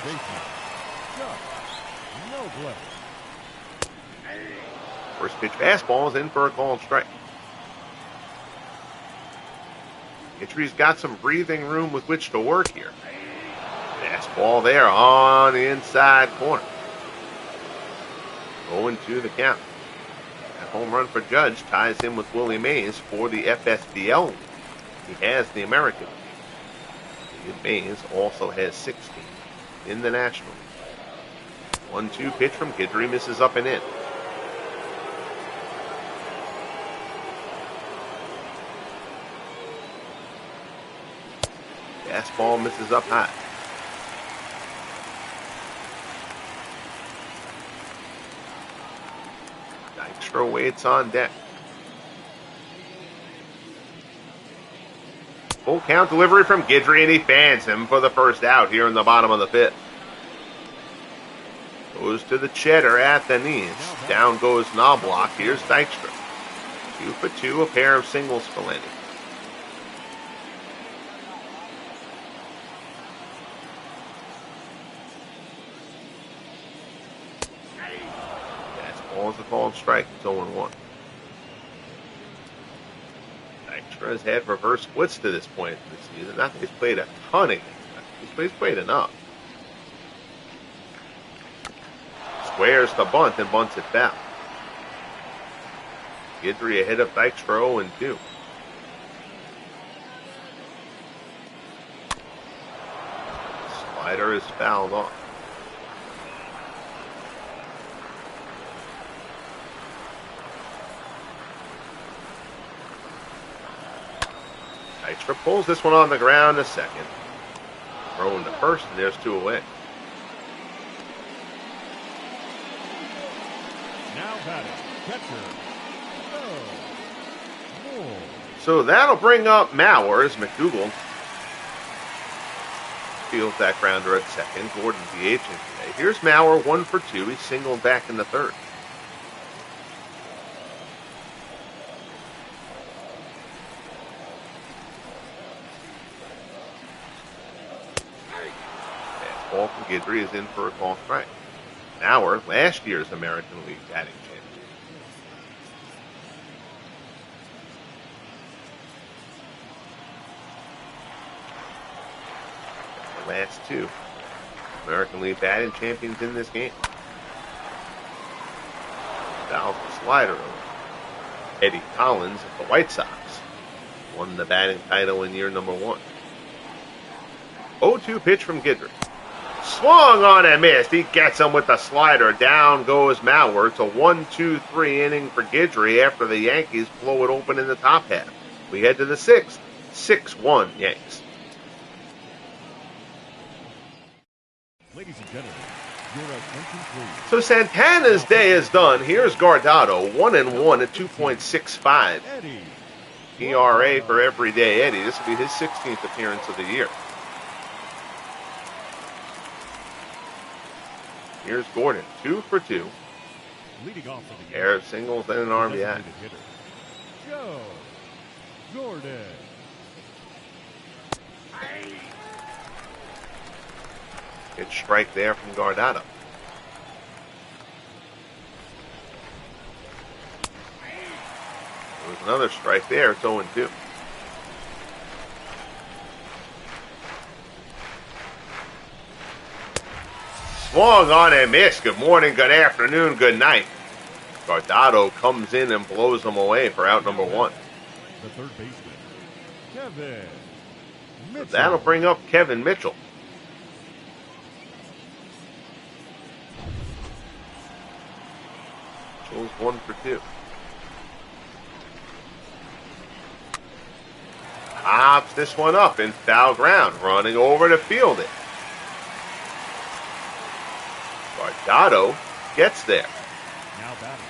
First pitch fastball is in for a called strike. Guidry's got some breathing room with which to work here. Fastball there on the inside corner. 0-2 the count. That home run for Judge ties him with Willie Mays for the FSBL. He has the American. Mays also has 16 in the National. 1-2 pitch from Guidry, misses up and in. Fastball misses up high. Dykstra waits on deck. Full count delivery from Guidry, and he fans him for the first out here in the bottom of the fifth. Goes to the cheddar at the knees. Down goes Knobloch. Here's Dykstra. 2 for 2, a pair of singles for Lenny. Fastball is a called strike. It's 0-1. Dykstra has had reverse splits to this point this season. Not that he's played a ton of games, but he's played enough. Squares the bunt and bunts it foul. Guidry ahead of Dykstra 0-2. Slider is fouled off. Dykstra pulls this one on the ground a second. Thrown to first, and there's 2 away. Now batting, catcher. So that'll bring up Mauer as McDougal fields that grounder at second. Gordon DHing today. Here's Mauer 1 for 2. He's singled back in the third. Fastball from Guidry is in for a call strike. Mauer, last year's American League batting champion. Last 2 American League batting champions in this game. Fouls the slider over. Eddie Collins of the White Sox won the batting title in year number 1. 0-2 pitch from Guidry. Swung on and missed. He gets him with the slider. Down goes Mauer. It's a 1-2-3 inning for Guidry after the Yankees blow it open in the top half. We head to the 6th. 6-1 Yanks. Ladies and gentlemen, your attention please. So Santana's day is done. Here's Guardado, 1-1 at 2.65. ERA for everyday Eddie. This will be his 16th appearance of the year. Here's Gordon, 2 for 2. Leading off for the Pair of singles and an RBI. Joe Gordon. Good strike there from Guardado. There was another strike there. It's 0-2. Swung on and missed. Good morning, good afternoon, good night. Guardado comes in and blows them away for out number 1. The third baseman, Kevin Mitchell. So that'll bring up Kevin Mitchell. Mitchell's 1 for 2. Pops this one up in foul ground, running over to field it. Guardado gets there. Now batting,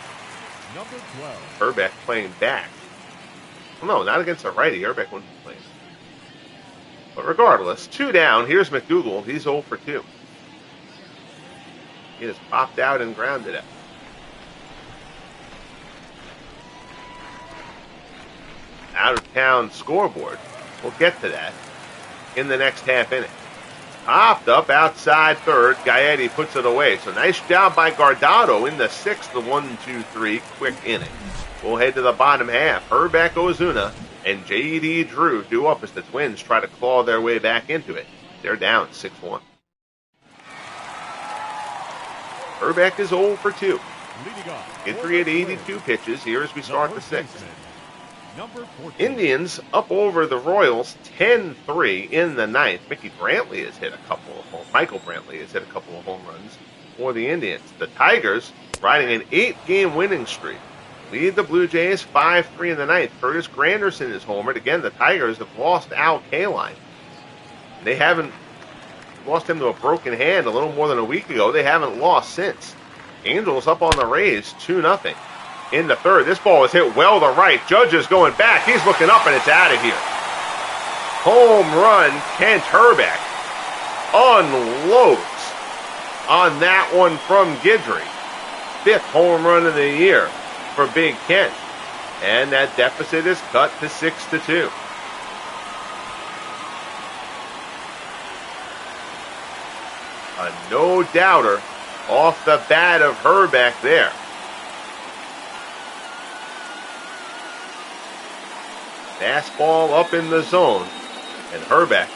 number 12. Herbeck playing back. Well, no, not against a righty. Herbeck wouldn't be playing. But regardless, 2 down. Here's McDougal. He's 0 for 2. He has popped out and grounded out. Out of town scoreboard. We'll get to that in the next half inning. Popped up outside third. Gaetti puts it away. So nice job by Guardado in the 6th, the 1-2-3 quick inning. We'll head to the bottom half. Herbeck, Ozuna, and J.D. Drew due up as the Twins try to claw their way back into it. They're down 6-1. Herbeck is 0 for 2. Guidry at 82 pitches here as we start the 6th. Indians up over the Royals 10-3 in the 9th. Mickey Brantley has hit a couple of home. Michael Brantley has hit a couple of home runs for the Indians. The Tigers riding an 8-game winning streak. Lead the Blue Jays 5-3 in the 9th. Curtis Granderson is homered. Again, the Tigers have lost Al Kaline. They haven't lost him to a broken hand a little more than a week ago. They haven't lost since. Angels up on the Rays, 2-0. In the third, this ball is hit well to right. Judge is going back. He's looking up, and it's out of here. Home run, Kent Herbeck unloads on that one from Guidry. 5th home run of the year for Big Kent. And that deficit is cut to 6-2. A no-doubter off the bat of Herbeck there. Fastball up in the zone, and Herbeck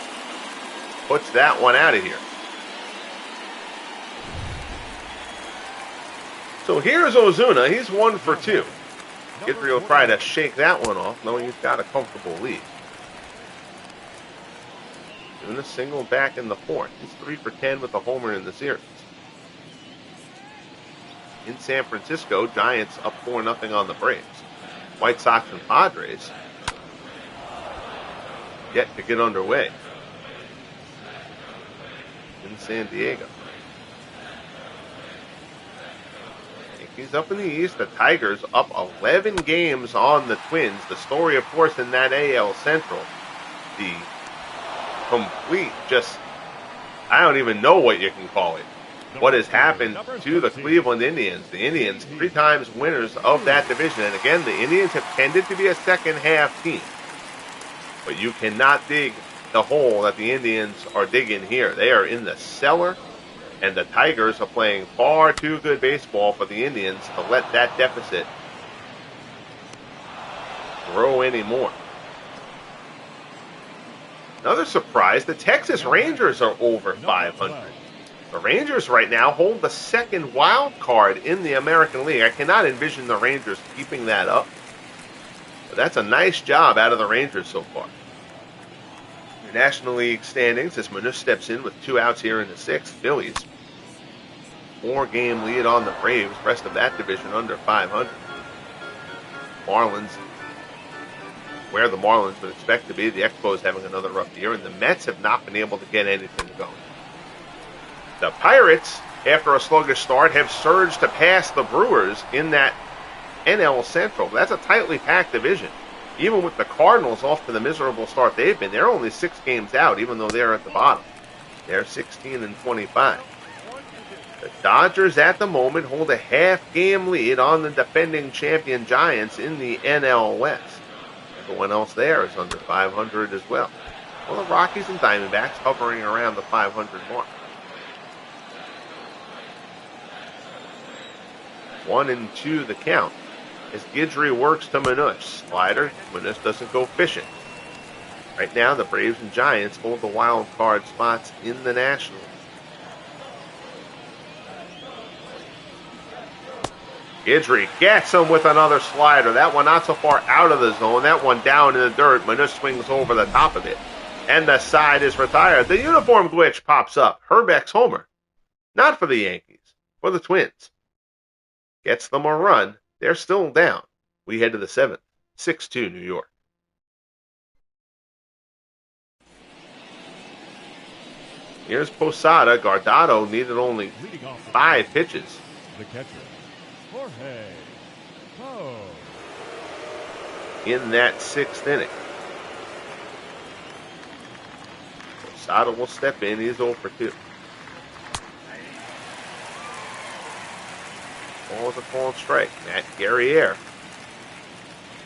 puts that one out of here. So here's Ozuna. He's 1 for 2. Guidry will try to shake that one off, knowing he's got a comfortable lead. Doing a single back in the 4th. He's 3 for 10 with a homer in the series. In San Francisco, Giants up 4-0 on the Braves. White Sox and Padres yet to get underway in San Diego. Yankees up in the East. The Tigers up 11 games on the Twins. The story, of course, in that AL Central, the complete, I don't even know what you can call it. What has happened to the Cleveland Indians? The Indians, 3 times winners of that division. And again, the Indians have tended to be a second half team. But you cannot dig the hole that the Indians are digging here. They are in the cellar, and the Tigers are playing far too good baseball for the Indians to let that deficit grow anymore. Another surprise, the Texas Rangers are over 500. The Rangers right now hold the 2nd wild card in the American League. I cannot envision the Rangers keeping that up. But that's a nice job out of the Rangers so far. Your National League standings as Munoz steps in with 2 outs here in the 6th. Phillies, 4-game lead on the Braves. Rest of that division under 500. Marlins, where the Marlins would expect to be. The Expos having another rough year, and the Mets have not been able to get anything going. The Pirates, after a sluggish start, have surged to pass the Brewers in that NL Central. That's a tightly packed division. Even with the Cardinals off to the miserable start they've been, they're only 6 games out, even though they're at the bottom. They're 16-25. The Dodgers at the moment hold a half-game lead on the defending champion Giants in the NL West. Everyone else there is under 500 as well. Well, the Rockies and Diamondbacks hovering around the 500 mark. 1-2 the count as Guidry works to Munoz. Slider. Munoz doesn't go fishing. Right now, the Braves and Giants hold the wild card spots in the National. Guidry gets him with another slider. That one not so far out of the zone. That one down in the dirt. Munoz swings over the top of it. And the side is retired. The uniform glitch pops up. Herbeck's homer. Not for the Yankees. For the Twins. Gets them a run. They're still down. We head to the 7th. 6-2 New York. Here's Posada. Guardado needed only 5 pitches. The catcher, Jorge Poe. In that 6th inning. Posada will step in. He's 0 for 2. Ball is a called strike. Matt Guerriere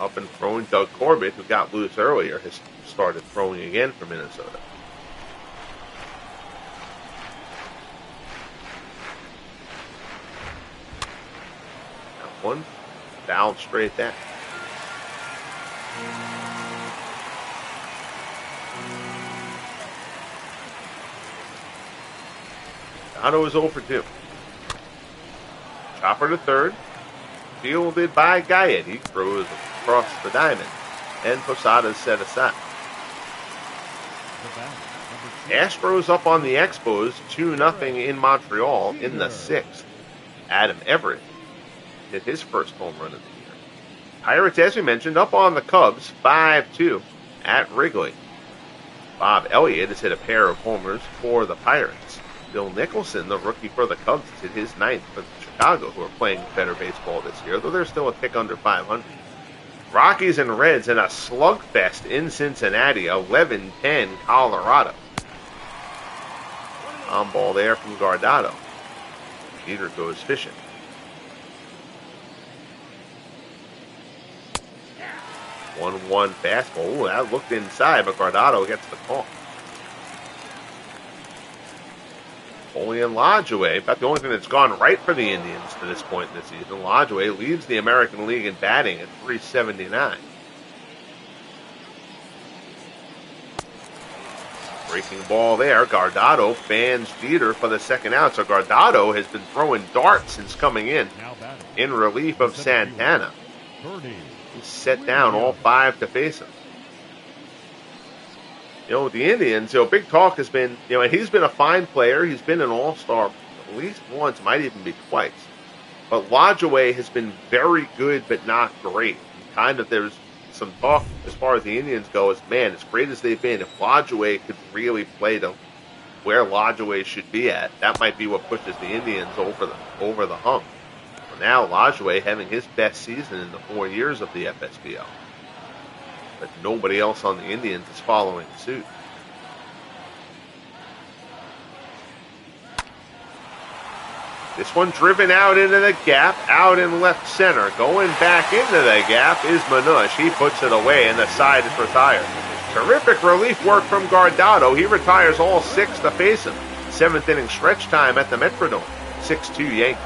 up and throwing. Doug Corbett, who got loose earlier, has started throwing again for Minnesota. That one fouled straight back. Otto is 0 for 2. Chopper to third. Fielded by Guyett. He throws across the diamond. And Posada's set aside. Astros up on the Expos 2-0 in Montreal in the 6th. Adam Everett hit his first home run of the year. Pirates, as we mentioned, up on the Cubs 5-2 at Wrigley. Bob Elliott has hit a pair of homers for the Pirates. Bill Nicholson, the rookie for the Cubs, has hit his 9th for Chicago, who are playing better baseball this year, though they're still a tick under 500. Rockies and Reds in a slugfest in Cincinnati, 11-10 Colorado. On ball there from Guardado. Peter goes fishing. 1-1 fastball. Ooh, that looked inside, but Guardado gets the call. Julian Lajoie, about the only thing that's gone right for the Indians to this point in the season. Lajoie leads the American League in batting at .379. Breaking ball there. Guardado fans Jeter for the second out. So Guardado has been throwing darts since coming in relief of Santana. He's set down all 5 to face him. The Indians, big talk has been, and he's been a fine player. He's been an all-star at least once, might even be twice. But Lajoie has been very good, but not great. And there's some talk as far as the Indians go is, man, as great as they've been, if Lajoie could really play to where Lajoie should be at, that might be what pushes the Indians over the hump. Well, now Lajoie having his best season in the 4 years of the FSBL. But nobody else on the Indians is following suit. This one driven out into the gap, out in left center. Going back into the gap is Manush. He puts it away, and the side is retired. Terrific relief work from Guardado. He retires all 6 to face him. 7th inning stretch time at the Metrodome. 6-2 Yankees.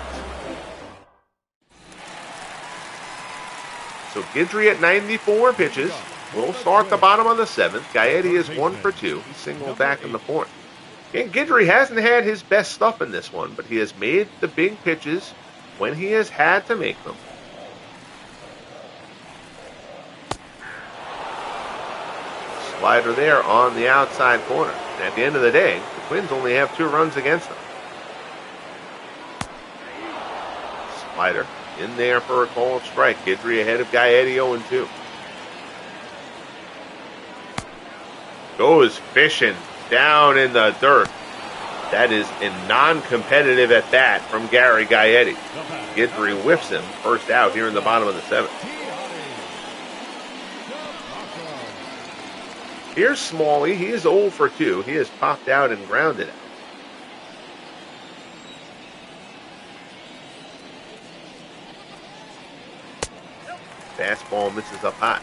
So Guidry at 94 pitches. Will start the bottom of the 7th. Guidry is 1 for 2. He singled back in the 4th. And Guidry hasn't had his best stuff in this one, but he has made the big pitches when he has had to make them. Slider there on the outside corner. And at the end of the day, the Twins only have 2 runs against them. Slider in there for a called strike. Guidry ahead of Guidry 0-2. Goes fishing down in the dirt. That is a non-competitive at bat from Gary Guidry. Guidry whiffs him. First out here in the bottom of the 7th. Here's Smalley. He is 0 for 2. He has popped out and grounded out. Fastball misses up high.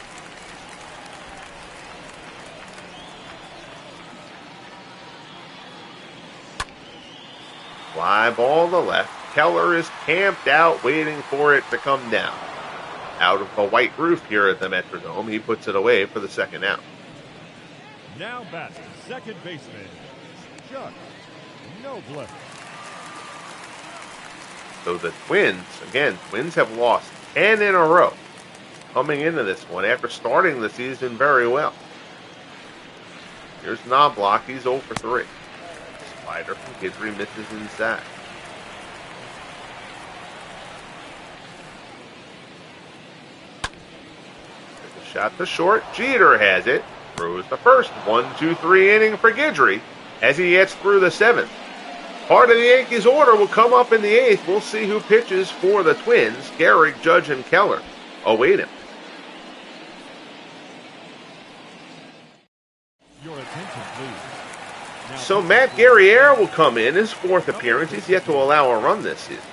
Fly ball to left. Keller is camped out, waiting for it to come down. Out of the white roof here at the Metrodome, he puts it away for the second out. Now batting, second baseman, Chuck Nobler. So the Twins have lost 10 in a row coming into this one after starting the season very well. Here's Knobloch. He's 0 for 3. Slider from Guidry misses inside. There's a shot to short. Jeter has it. Throws the first 1-2-3 inning for Guidry as he gets through the 7th. Part of the Yankees order will come up in the 8th. We'll see who pitches for the Twins. Gehrig, Judge, and Keller await him. Your attention, please. So Matt Guerriere will come in, his 4th appearance. He's yet to allow a run this season.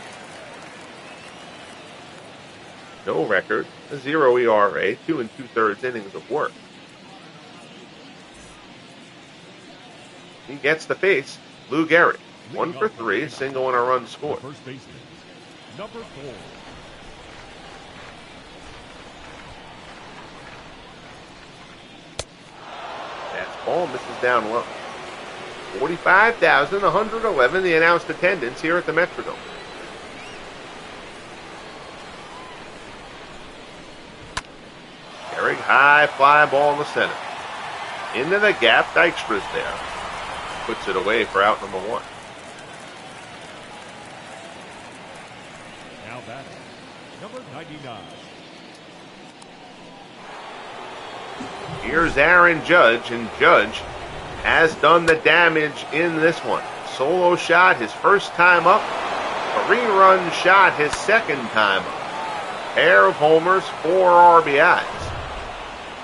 No record, a 0 ERA, 2 2/3 innings of work. He gets the face, Lou Gehrig. 1 for 3, single and a run scored. First baseman, number 4. Fastball misses down low. 45,111, the announced attendance here at the Metrodome. Gehrig, high fly ball in the center. Into the gap, Dykstra's there. Puts it away for out number 1. Now batting, number 99. Here's Aaron Judge, and Judge has done the damage in this one. Solo shot his first time up. 3-run shot his second time up. Pair of homers, 4 RBIs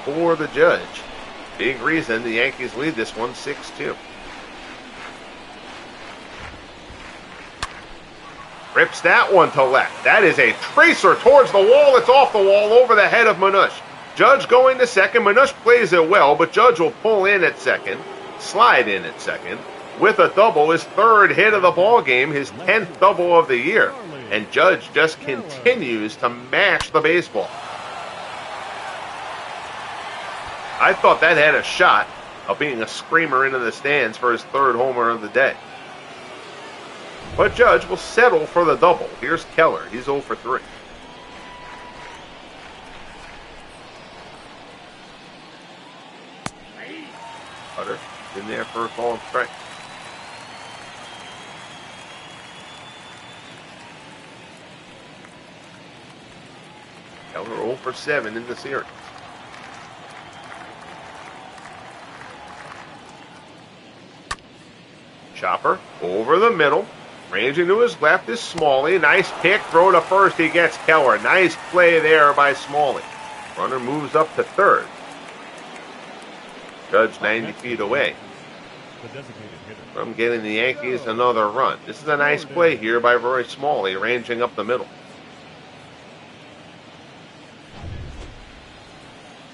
for the Judge. Big reason the Yankees lead this one 6-2. Rips that one to left. That is a tracer towards the wall. It's off the wall over the head of Manush. Judge going to second. Manush plays it well, but Judge will pull in at second, slide in at second, with a double, his 3rd hit of the ball game, his 10th double of the year. And Judge just continues to mash the baseball. I thought that had a shot of being a screamer into the stands for his 3rd homer of the day. But Judge will settle for the double. Here's Keller. He's 0 for 3. Cutter in there for a call and strike. Keller 0 for 7 in the series. Chopper over the middle. Ranging to his left is Smalley. Nice pick. Throw to first. He gets Keller. Nice play there by Smalley. Runner moves up to third. Judge 90 feet away from getting the Yankees another run. This is a nice play here by Roy Smalley, ranging up the middle.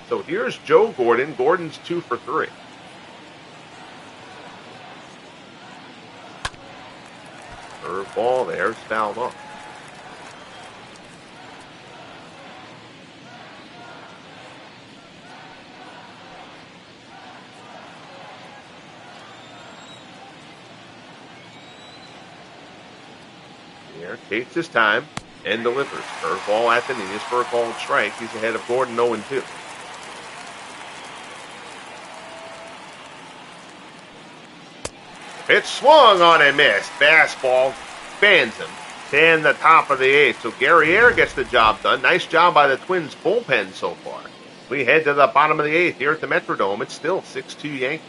So here's Joe Gordon. Gordon's 2 for 3. Curve ball there, it's fouled off. Here takes his time and delivers. Curve ball at the knees for a called strike. He's ahead of Gordon 0-2. Pitch swung on and missed. Fastball fans him. And the top of the 8th. So Guerriere gets the job done. Nice job by the Twins bullpen so far. We head to the bottom of the 8th here at the Metrodome. It's still 6-2 Yankees.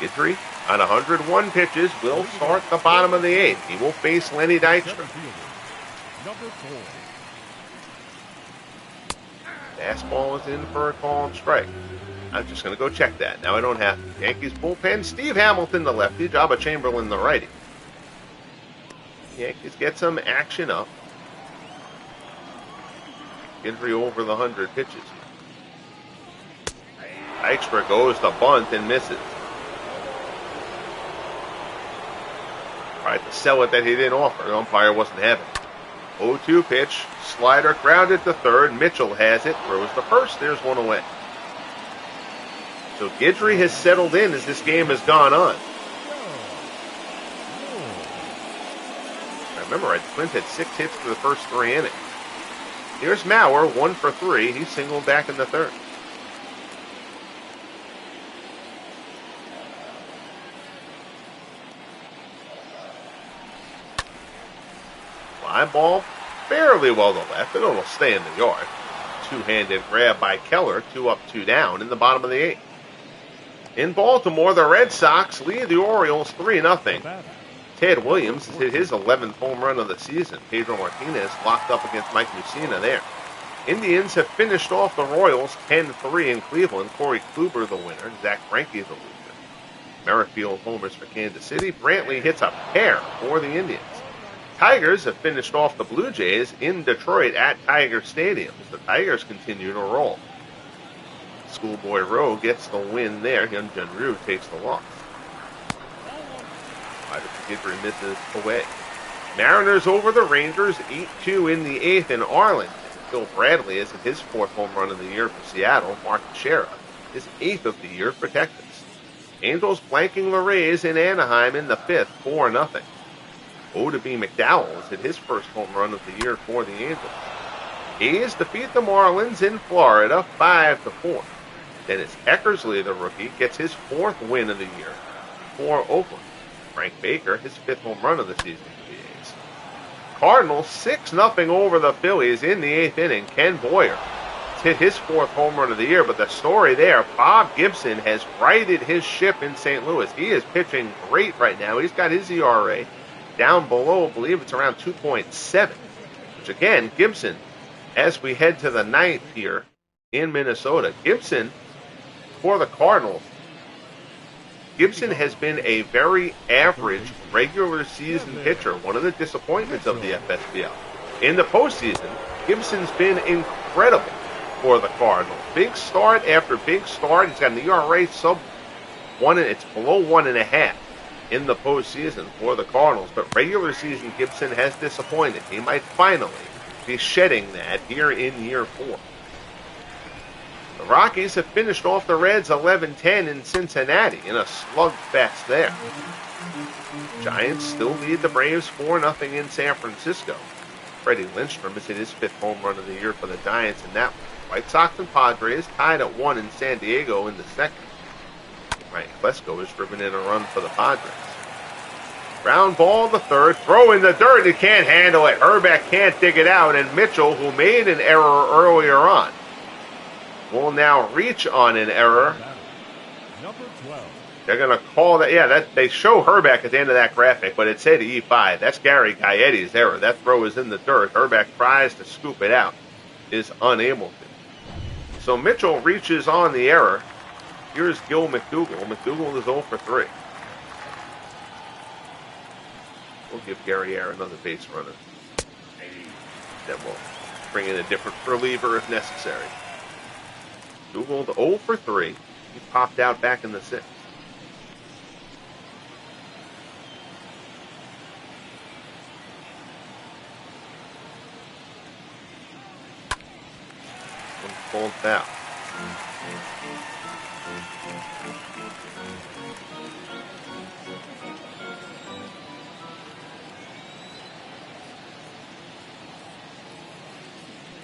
Guidry on 101 pitches will start the bottom of the 8th. He will face Lenny Dykstra. Number 4. Fastball is in for a call and strike. I'm just going to go check that. Now I don't have to. Yankees bullpen, Steve Hamilton the lefty, Jabba Chamberlain the righty. Yankees get some action up. Guidry over the 100 pitches. Dykstra goes to bunt and misses. Tried to sell it that he didn't offer. The umpire wasn't having it. 0-2 pitch, slider grounded to third. Mitchell has it, throws to first. There's one away. So Guidry has settled in as this game has gone on. I remember, the Twins had 6 hits for the first 3 innings. Here's Mauer, 1 for 3. He's singled back in the third. Fly ball fairly well to left, and it'll stay in the yard. Two-handed grab by Keller, 2 up, 2 down in the bottom of the 8th. In Baltimore, the Red Sox lead the Orioles 3-0. Ted Williams has hit his 11th home run of the season. Pedro Martinez locked up against Mike Mussina there. Indians have finished off the Royals 10-3 in Cleveland. Corey Kluber the winner, Zach Greinke the loser. Merrifield homers for Kansas City. Brantley hits a pair for the Indians. Tigers have finished off the Blue Jays in Detroit at Tiger Stadium. The Tigers continue to roll. Schoolboy Rowe gets the win there. Hyunjin Ryu takes the loss. Guidry misses away. Mariners over the Rangers, 8-2 in the 8th in Arlington. Phil Bradley is at his 4th home run of the year for Seattle. Mark Teixeira, his 8th of the year for Texas. Angels blanking the Rays in Anaheim in the 5th, 4-0. O.B. McDowell is at his first home run of the year for the Angels. A's defeat the Marlins in Florida 5-4. Dennis Eckersley, the rookie, gets his 4th win of the year for Oakland. Frank Baker, his 5th home run of the season for the A's. Cardinals 6-0 over the Phillies in the 8th inning. Ken Boyer hit his 4th home run of the year, but the story there, Bob Gibson has righted his ship in St. Louis. He is pitching great right now. He's got his ERA down below, I believe it's around 2.7, which again, Gibson, as we head to the 9th here in Minnesota, Gibson for the Cardinals, Gibson has been a very average regular season pitcher, one of the disappointments of the FSBL. In the postseason, Gibson's been incredible for the Cardinals. Big start after big start. He's got an ERA sub 1, and it's below 1.5 in the postseason for the Cardinals. But regular season, Gibson has disappointed. He might finally be shedding that here in year 4. The Rockies have finished off the Reds 11-10 in Cincinnati in a slugfest there. Giants still lead the Braves 4-0 in San Francisco. Freddie Lindstrom has hit his 5th home run of the year for the Giants in that one. White Sox and Padres tied at 1 in San Diego in the 2nd. Ryan Klesko has driven in a run for the Padres. Ground ball the 3rd, throw in the dirt, he can't handle it. Herbeck can't dig it out, and Mitchell, who made an error earlier on, will now reach on an error. Number 12. They're going to call that. Yeah, that they show Herbeck at the end of that graphic, but it said E5. That's Gary Gaetti's error. That throw is in the dirt. Herbeck tries to scoop it out, is unable to. So Mitchell reaches on the error. Here's Gil McDougall. McDougall is 0 for 3. We'll give Gary Air another base runner. Then we'll bring in a different reliever if necessary. McDougall 0 for 3. He popped out back in the 6th. One pulled out.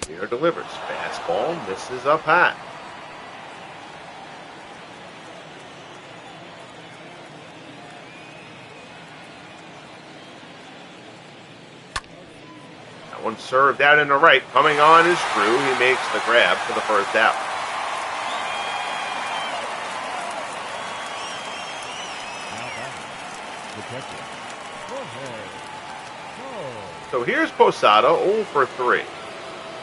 Here delivers. Fastball misses up high. That one served out in the right. Coming on is Drew. He makes the grab for the 1st out. So here's Posada 0 for 3.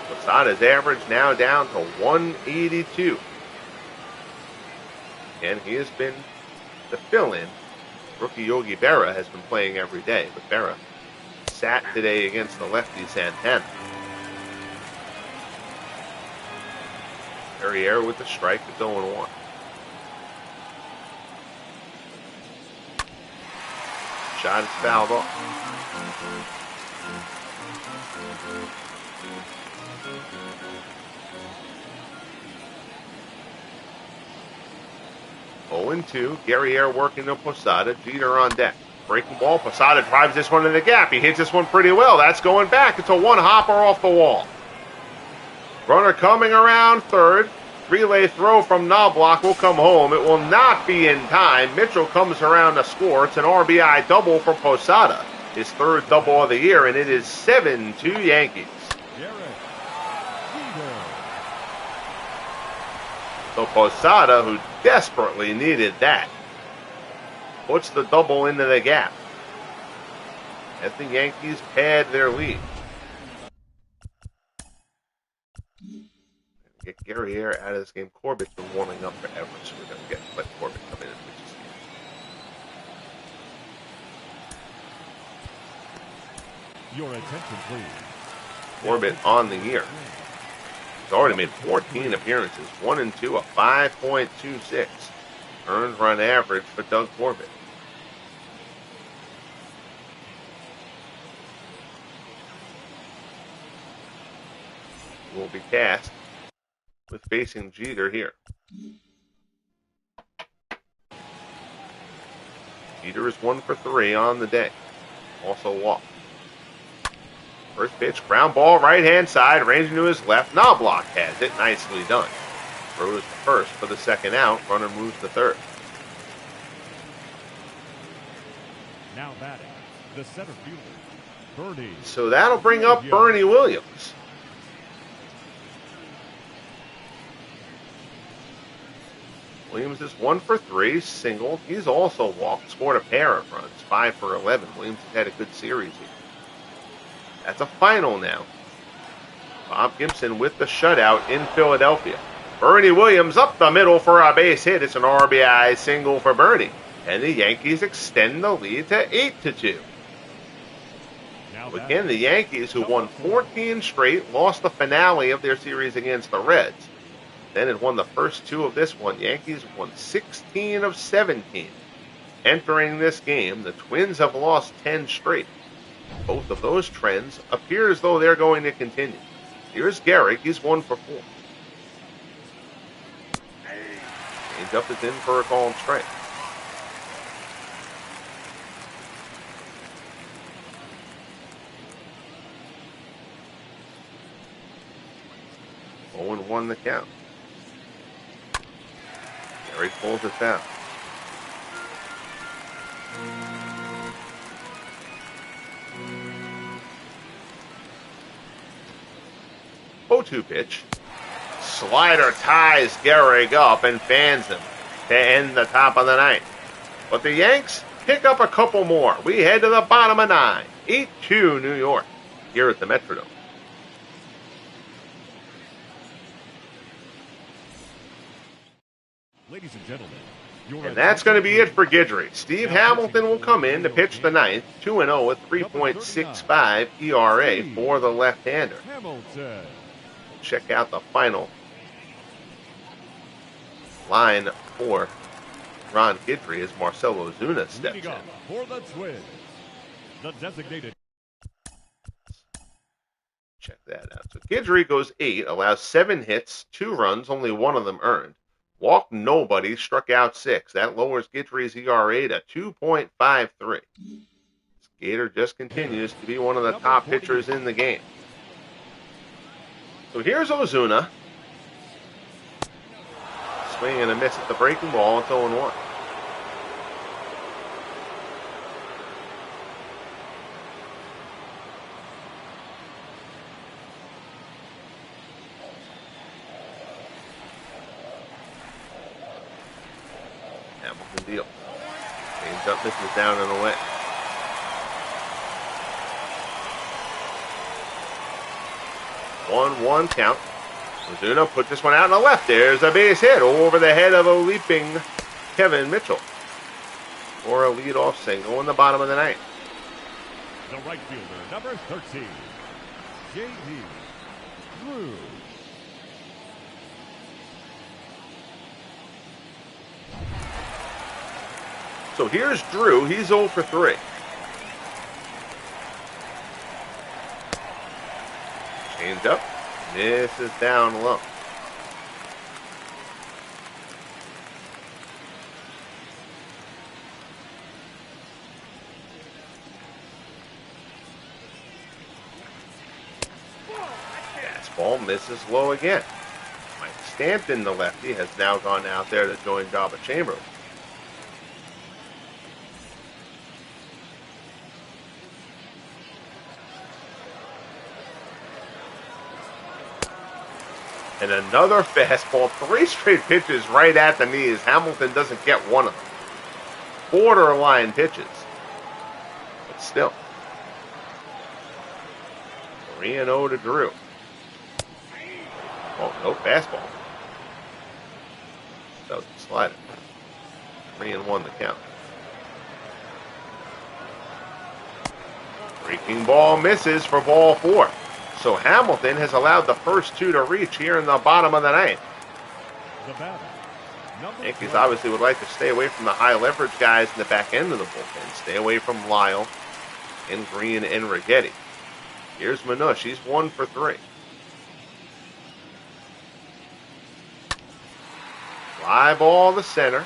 Posada's average now down to 182. And he has been the fill-in. Rookie Yogi Berra has been playing every day, but Berra sat today against the lefty Santana. Perrier with the strike, it's 0-1. Shot is fouled off. 0-2. Guerriere working to Posada. Jeter on deck. Breaking ball. Posada drives this one in the gap. He hits this one pretty well. That's going back. It's a one-hopper off the wall. Runner coming around 3rd. Relay throw from Knobloch will come home. It will not be in time. Mitchell comes around to score. It's an RBI double for Posada. His 3rd double of the year, and it is 7-2 Yankees. So Posada, who desperately needed that, puts the double into the gap as the Yankees pad their lead. Get Guerriere out of this game. Corbett's been warming up forever, so we're going to let Corbett come in and pitch this game. Your attention, please. Corbett on the year. He's already made 14 appearances, 1-2, a 5.26 earned run average for Doug Corbett. Will be cast with facing Jeter here. Jeter is 1 for 3 on the day. Also walked. First pitch, ground ball, right-hand side, ranging to his left. Knobloch has it. Nicely done. Throws to first for the 2nd out. Runner moves to 3rd. Now batting, the center fielder, Bernie. So that'll bring up Bernie Williams. Williams is 1 for 3, single. He's also walked, scored a pair of runs, 5 for 11. Williams has had a good series here. That's a final now. Bob Gibson with the shutout in Philadelphia. Bernie Williams up the middle for a base hit. It's an RBI single for Bernie. And the Yankees extend the lead to 8-2. Again, the Yankees, who won 14 straight, lost the finale of their series against the Reds. Then had won the first 2 of this one. Yankees won 16 of 17. Entering this game, the Twins have lost 10 straight. Both of those trends appear as though they're going to continue. Here's Garrick. He's 1 for 4. Changeup is in for a called strike. Owen won the count. Garrick pulls it down. Oh-2 pitch. Slider ties Garrick up and fans him to end the top of the ninth. But the Yanks pick up a couple more. We head to the bottom of 9. 8-2 New York here at the Metrodome. Ladies and gentlemen, and that's going to be it for Guidry. Steve Hamilton will come in to pitch the ninth, 2-0 with 3.65 ERA for the left-hander. Check out the final line for Ron Guidry as Marcelo Ozuna steps in. For the Twins, the designated. Check that out. So Guidry goes 8, allows 7 hits, 2 runs, only 1 of them earned. Walked nobody, struck out 6. That lowers Guidry's ERA to 2.53. Gator just continues to be one of the top pitchers in the game. So here's Ozuna. Swing and a miss at the breaking ball. It's 0-1. Hamilton deal. Changeup misses down and away. One count. Ozuna put this one out on the left. There's a base hit over the head of a leaping Kevin Mitchell for a leadoff single in the bottom of the ninth. The right fielder, number 13, J.D. Drew. So here's Drew. He's 0 for 3. Changeup. Misses down low. Fastball misses low again. Mike Stanton, the lefty, has now gone out there to join Jabba Chamberlain. And another fastball, 3 straight pitches right at the knees. Hamilton doesn't get one of them. Borderline pitches. But still. 3-0 to Drew. Oh, no fastball. That was the slider. 3-1 the count. Breaking ball misses for ball 4. So Hamilton has allowed the first 2 to reach here in the bottom of the ninth. Yankees obviously would like to stay away from the high leverage guys in the back end of the bullpen. Stay away from Lyle and Green and Righetti. Here's Manush. He's 1 for 3. Fly ball to center.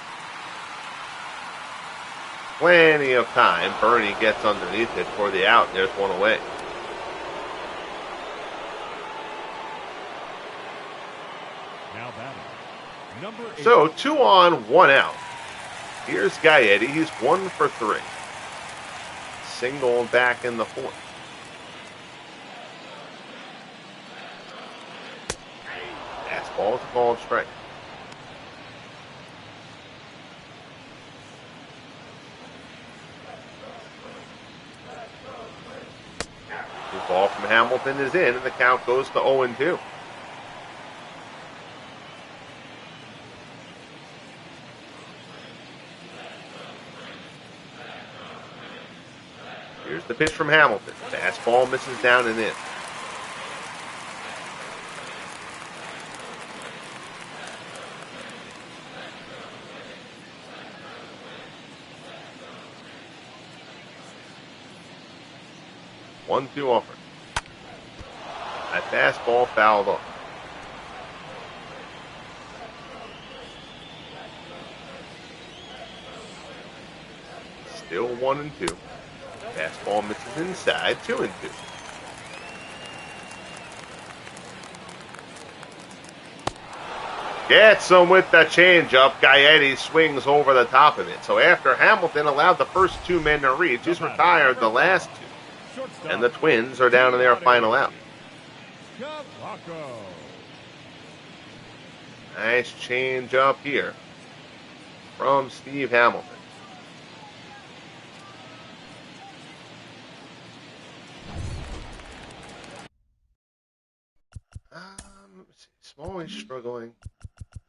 Plenty of time. Bernie gets underneath it for the out. There's one away. So 2 on, 1 out. Here's Guidry. He's 1 for 3. Single back in the 4th. Fastball is a called strike. The ball from Hamilton is in, and the count goes to 0-2. Here's the pitch from Hamilton. Fastball misses down and in. One-two offer. That fastball fouled off. Still 1-2. Fastball misses inside, 2-2. Gets him with the changeup. Guidry swings over the top of it. So after Hamilton allowed the first two men to reach, he's retired the last two. And the Twins are down to their final out. Nice change up here from Steve Hamilton. Let's see. Smalley's struggling.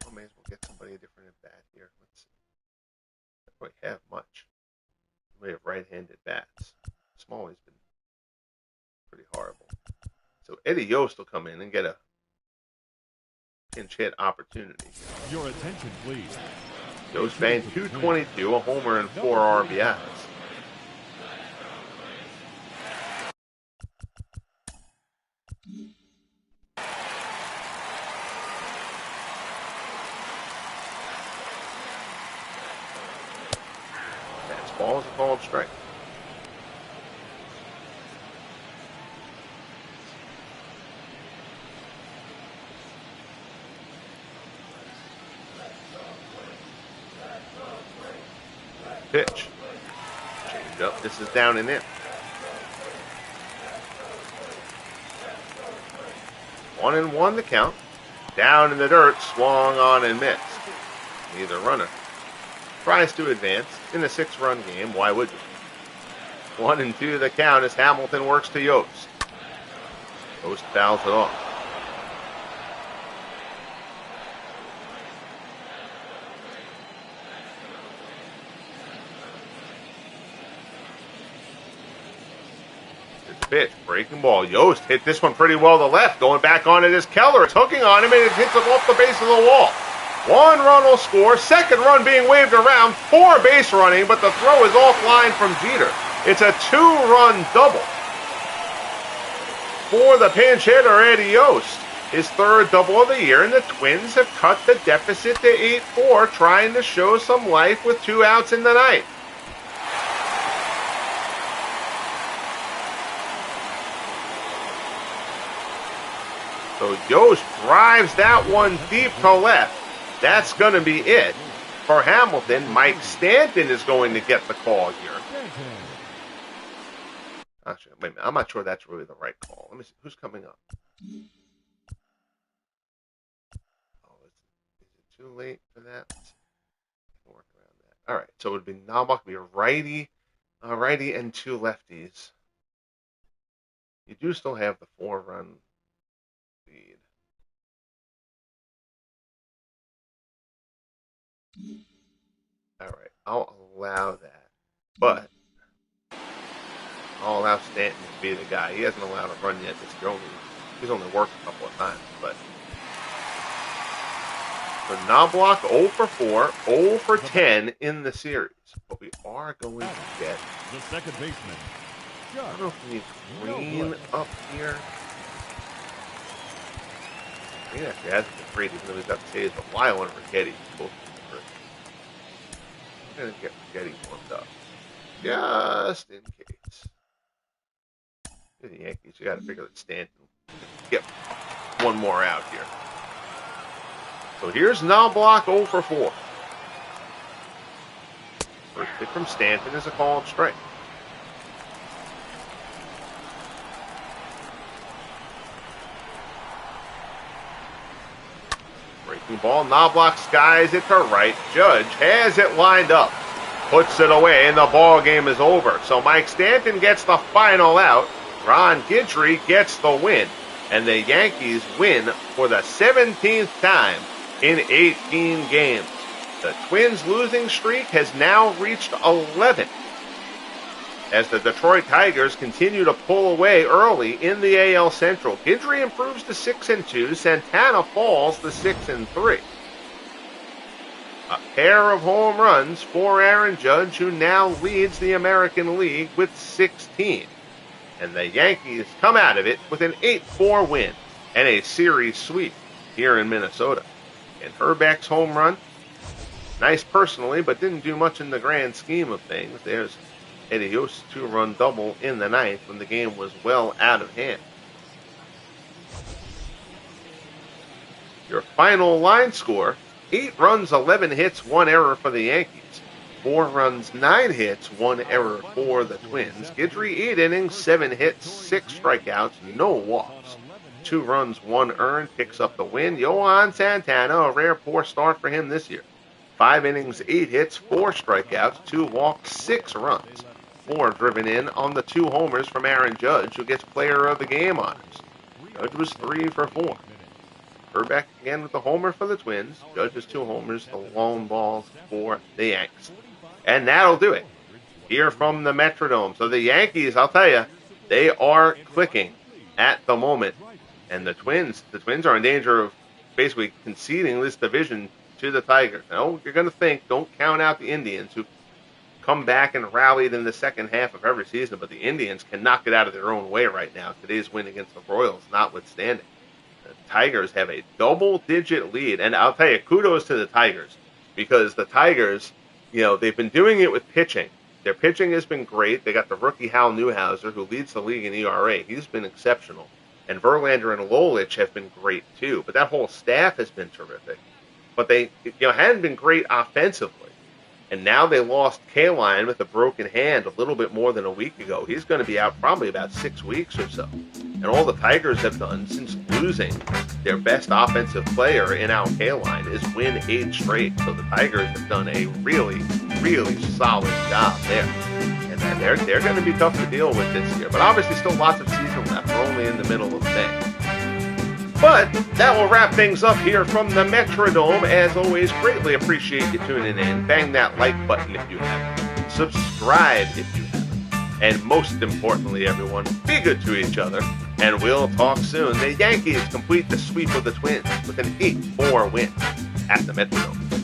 I may as well get somebody a different at bat here. Let's see. I don't really have much. We have right-handed bats. Smalley's been pretty horrible. So Eddie Yost will come in and get a pinch hit opportunity. Your attention, please. Yost banged 222, a homer and 4 RBIs. Fastball is a called strike. Pitch. Change up. This is down and in. 1-1 the count. Down in the dirt, swung on and missed. Neither runner tries to advance in a 6-run game. Why would you? 1-2 the count as Hamilton works to Yost. Yost fouls it off. Pitch, breaking ball. Yost hit this one pretty well to left. Going back on it is Keller. It's hooking on him and it hits it off the base of the wall. 1 run will score. 2nd run being waved around. 4 base running, but the throw is offline from Jeter. It's a 2-run double for the pinch hitter Eddie Yost. His 3rd double of the year, and the Twins have cut the deficit to 8-4, trying to show some life with 2 outs in the ninth. So Yost drives that one deep to left. That's going to be it for Hamilton. Mike Stanton is going to get the call here. Actually, wait a minute. I'm not sure that's really the right call. Let me see. Who's coming up? Oh, is it too late for that? We'll work around that. All right. So it would be Knobloch, be a righty and 2 lefties. You do still have the 4-run lead. All right, I'll allow that, but I'll allow Stanton to be the guy. He hasn't allowed a run yet this year. He's only worked a couple of times, but so Knobloch 0 for 4, 0 for 10 in the series. But we are going to get the second baseman. I don't know if we need Green up here. Green actually hasn't been great, even though he's got the saves, but Lyle and Rigetti both. I'm going to get Rigetti warmed up. Just in case. For the Yankees, you got to figure that Stanton get one more out here. So here's Knobloch 0 for 4. First pitch from Stanton is a called strike. breaking ball. Knobloch skies it to right. Judge has it lined up. Puts it away, and the ball game is over. So Mike Stanton gets the final out. Ron Guidry gets the win. And the Yankees win for the 17th time in 18 games. The Twins' losing streak has now reached 11. As the Detroit Tigers continue to pull away early in the AL Central. Guidry improves to 6-2. Santana falls to 6-3. A pair of home runs for Aaron Judge, who now leads the American League with 16. And the Yankees come out of it with an 8-4 win and a series sweep here in Minnesota. And Herbeck's home run, nice personally, but didn't do much in the grand scheme of things. There's Eddie Yost's 2-run double in the ninth when the game was well out of hand. Your final line score: 8 runs, 11 hits, 1 error for the Yankees. 4 runs, 9 hits, 1 error for the Twins. Guidry, 8 innings, 7 hits, 6 strikeouts, no walks. 2 runs, 1 earned, picks up the win. Johan Santana, a rare poor start for him this year. 5 innings, 8 hits, 4 strikeouts, 2 walks, 6 runs. 4 driven in on the 2 homers from Aaron Judge, who gets player of the game honors. Judge was 3 for 4. Herbeck again with the homer for the Twins. Judge's 2 homers, the lone balls for the Yanks. And that'll do it here from the Metrodome. So the Yankees, I'll tell you, they are clicking at the moment. And the Twins are in danger of basically conceding this division to the Tigers. Now, you're going to think, don't count out the Indians, who come back and rallied in the second half of every season, but the Indians cannot get out of their own way right now. Today's win against the Royals notwithstanding. The Tigers have a double-digit lead, and I'll tell you, kudos to the Tigers, because the Tigers, they've been doing it with pitching. Their pitching has been great. They got the rookie Hal Newhouser, who leads the league in ERA. He's been exceptional. And Verlander and Lolich have been great, too. But that whole staff has been terrific. But they hadn't been great offensively. And now they lost Kaline with a broken hand a little bit more than a week ago. He's going to be out probably about 6 weeks or so. And all the Tigers have done since losing their best offensive player in Al Kaline is win 8 straight. So the Tigers have done a really, really solid job there. And they're going to be tough to deal with this year. But obviously still lots of season left. We're only in the middle of May. But that will wrap things up here from the Metrodome. As always, greatly appreciate you tuning in. Bang that like button if you haven't. Subscribe if you haven't. And most importantly, everyone, be good to each other. And we'll talk soon. The Yankees complete the sweep of the Twins with an 8-4 win at the Metrodome.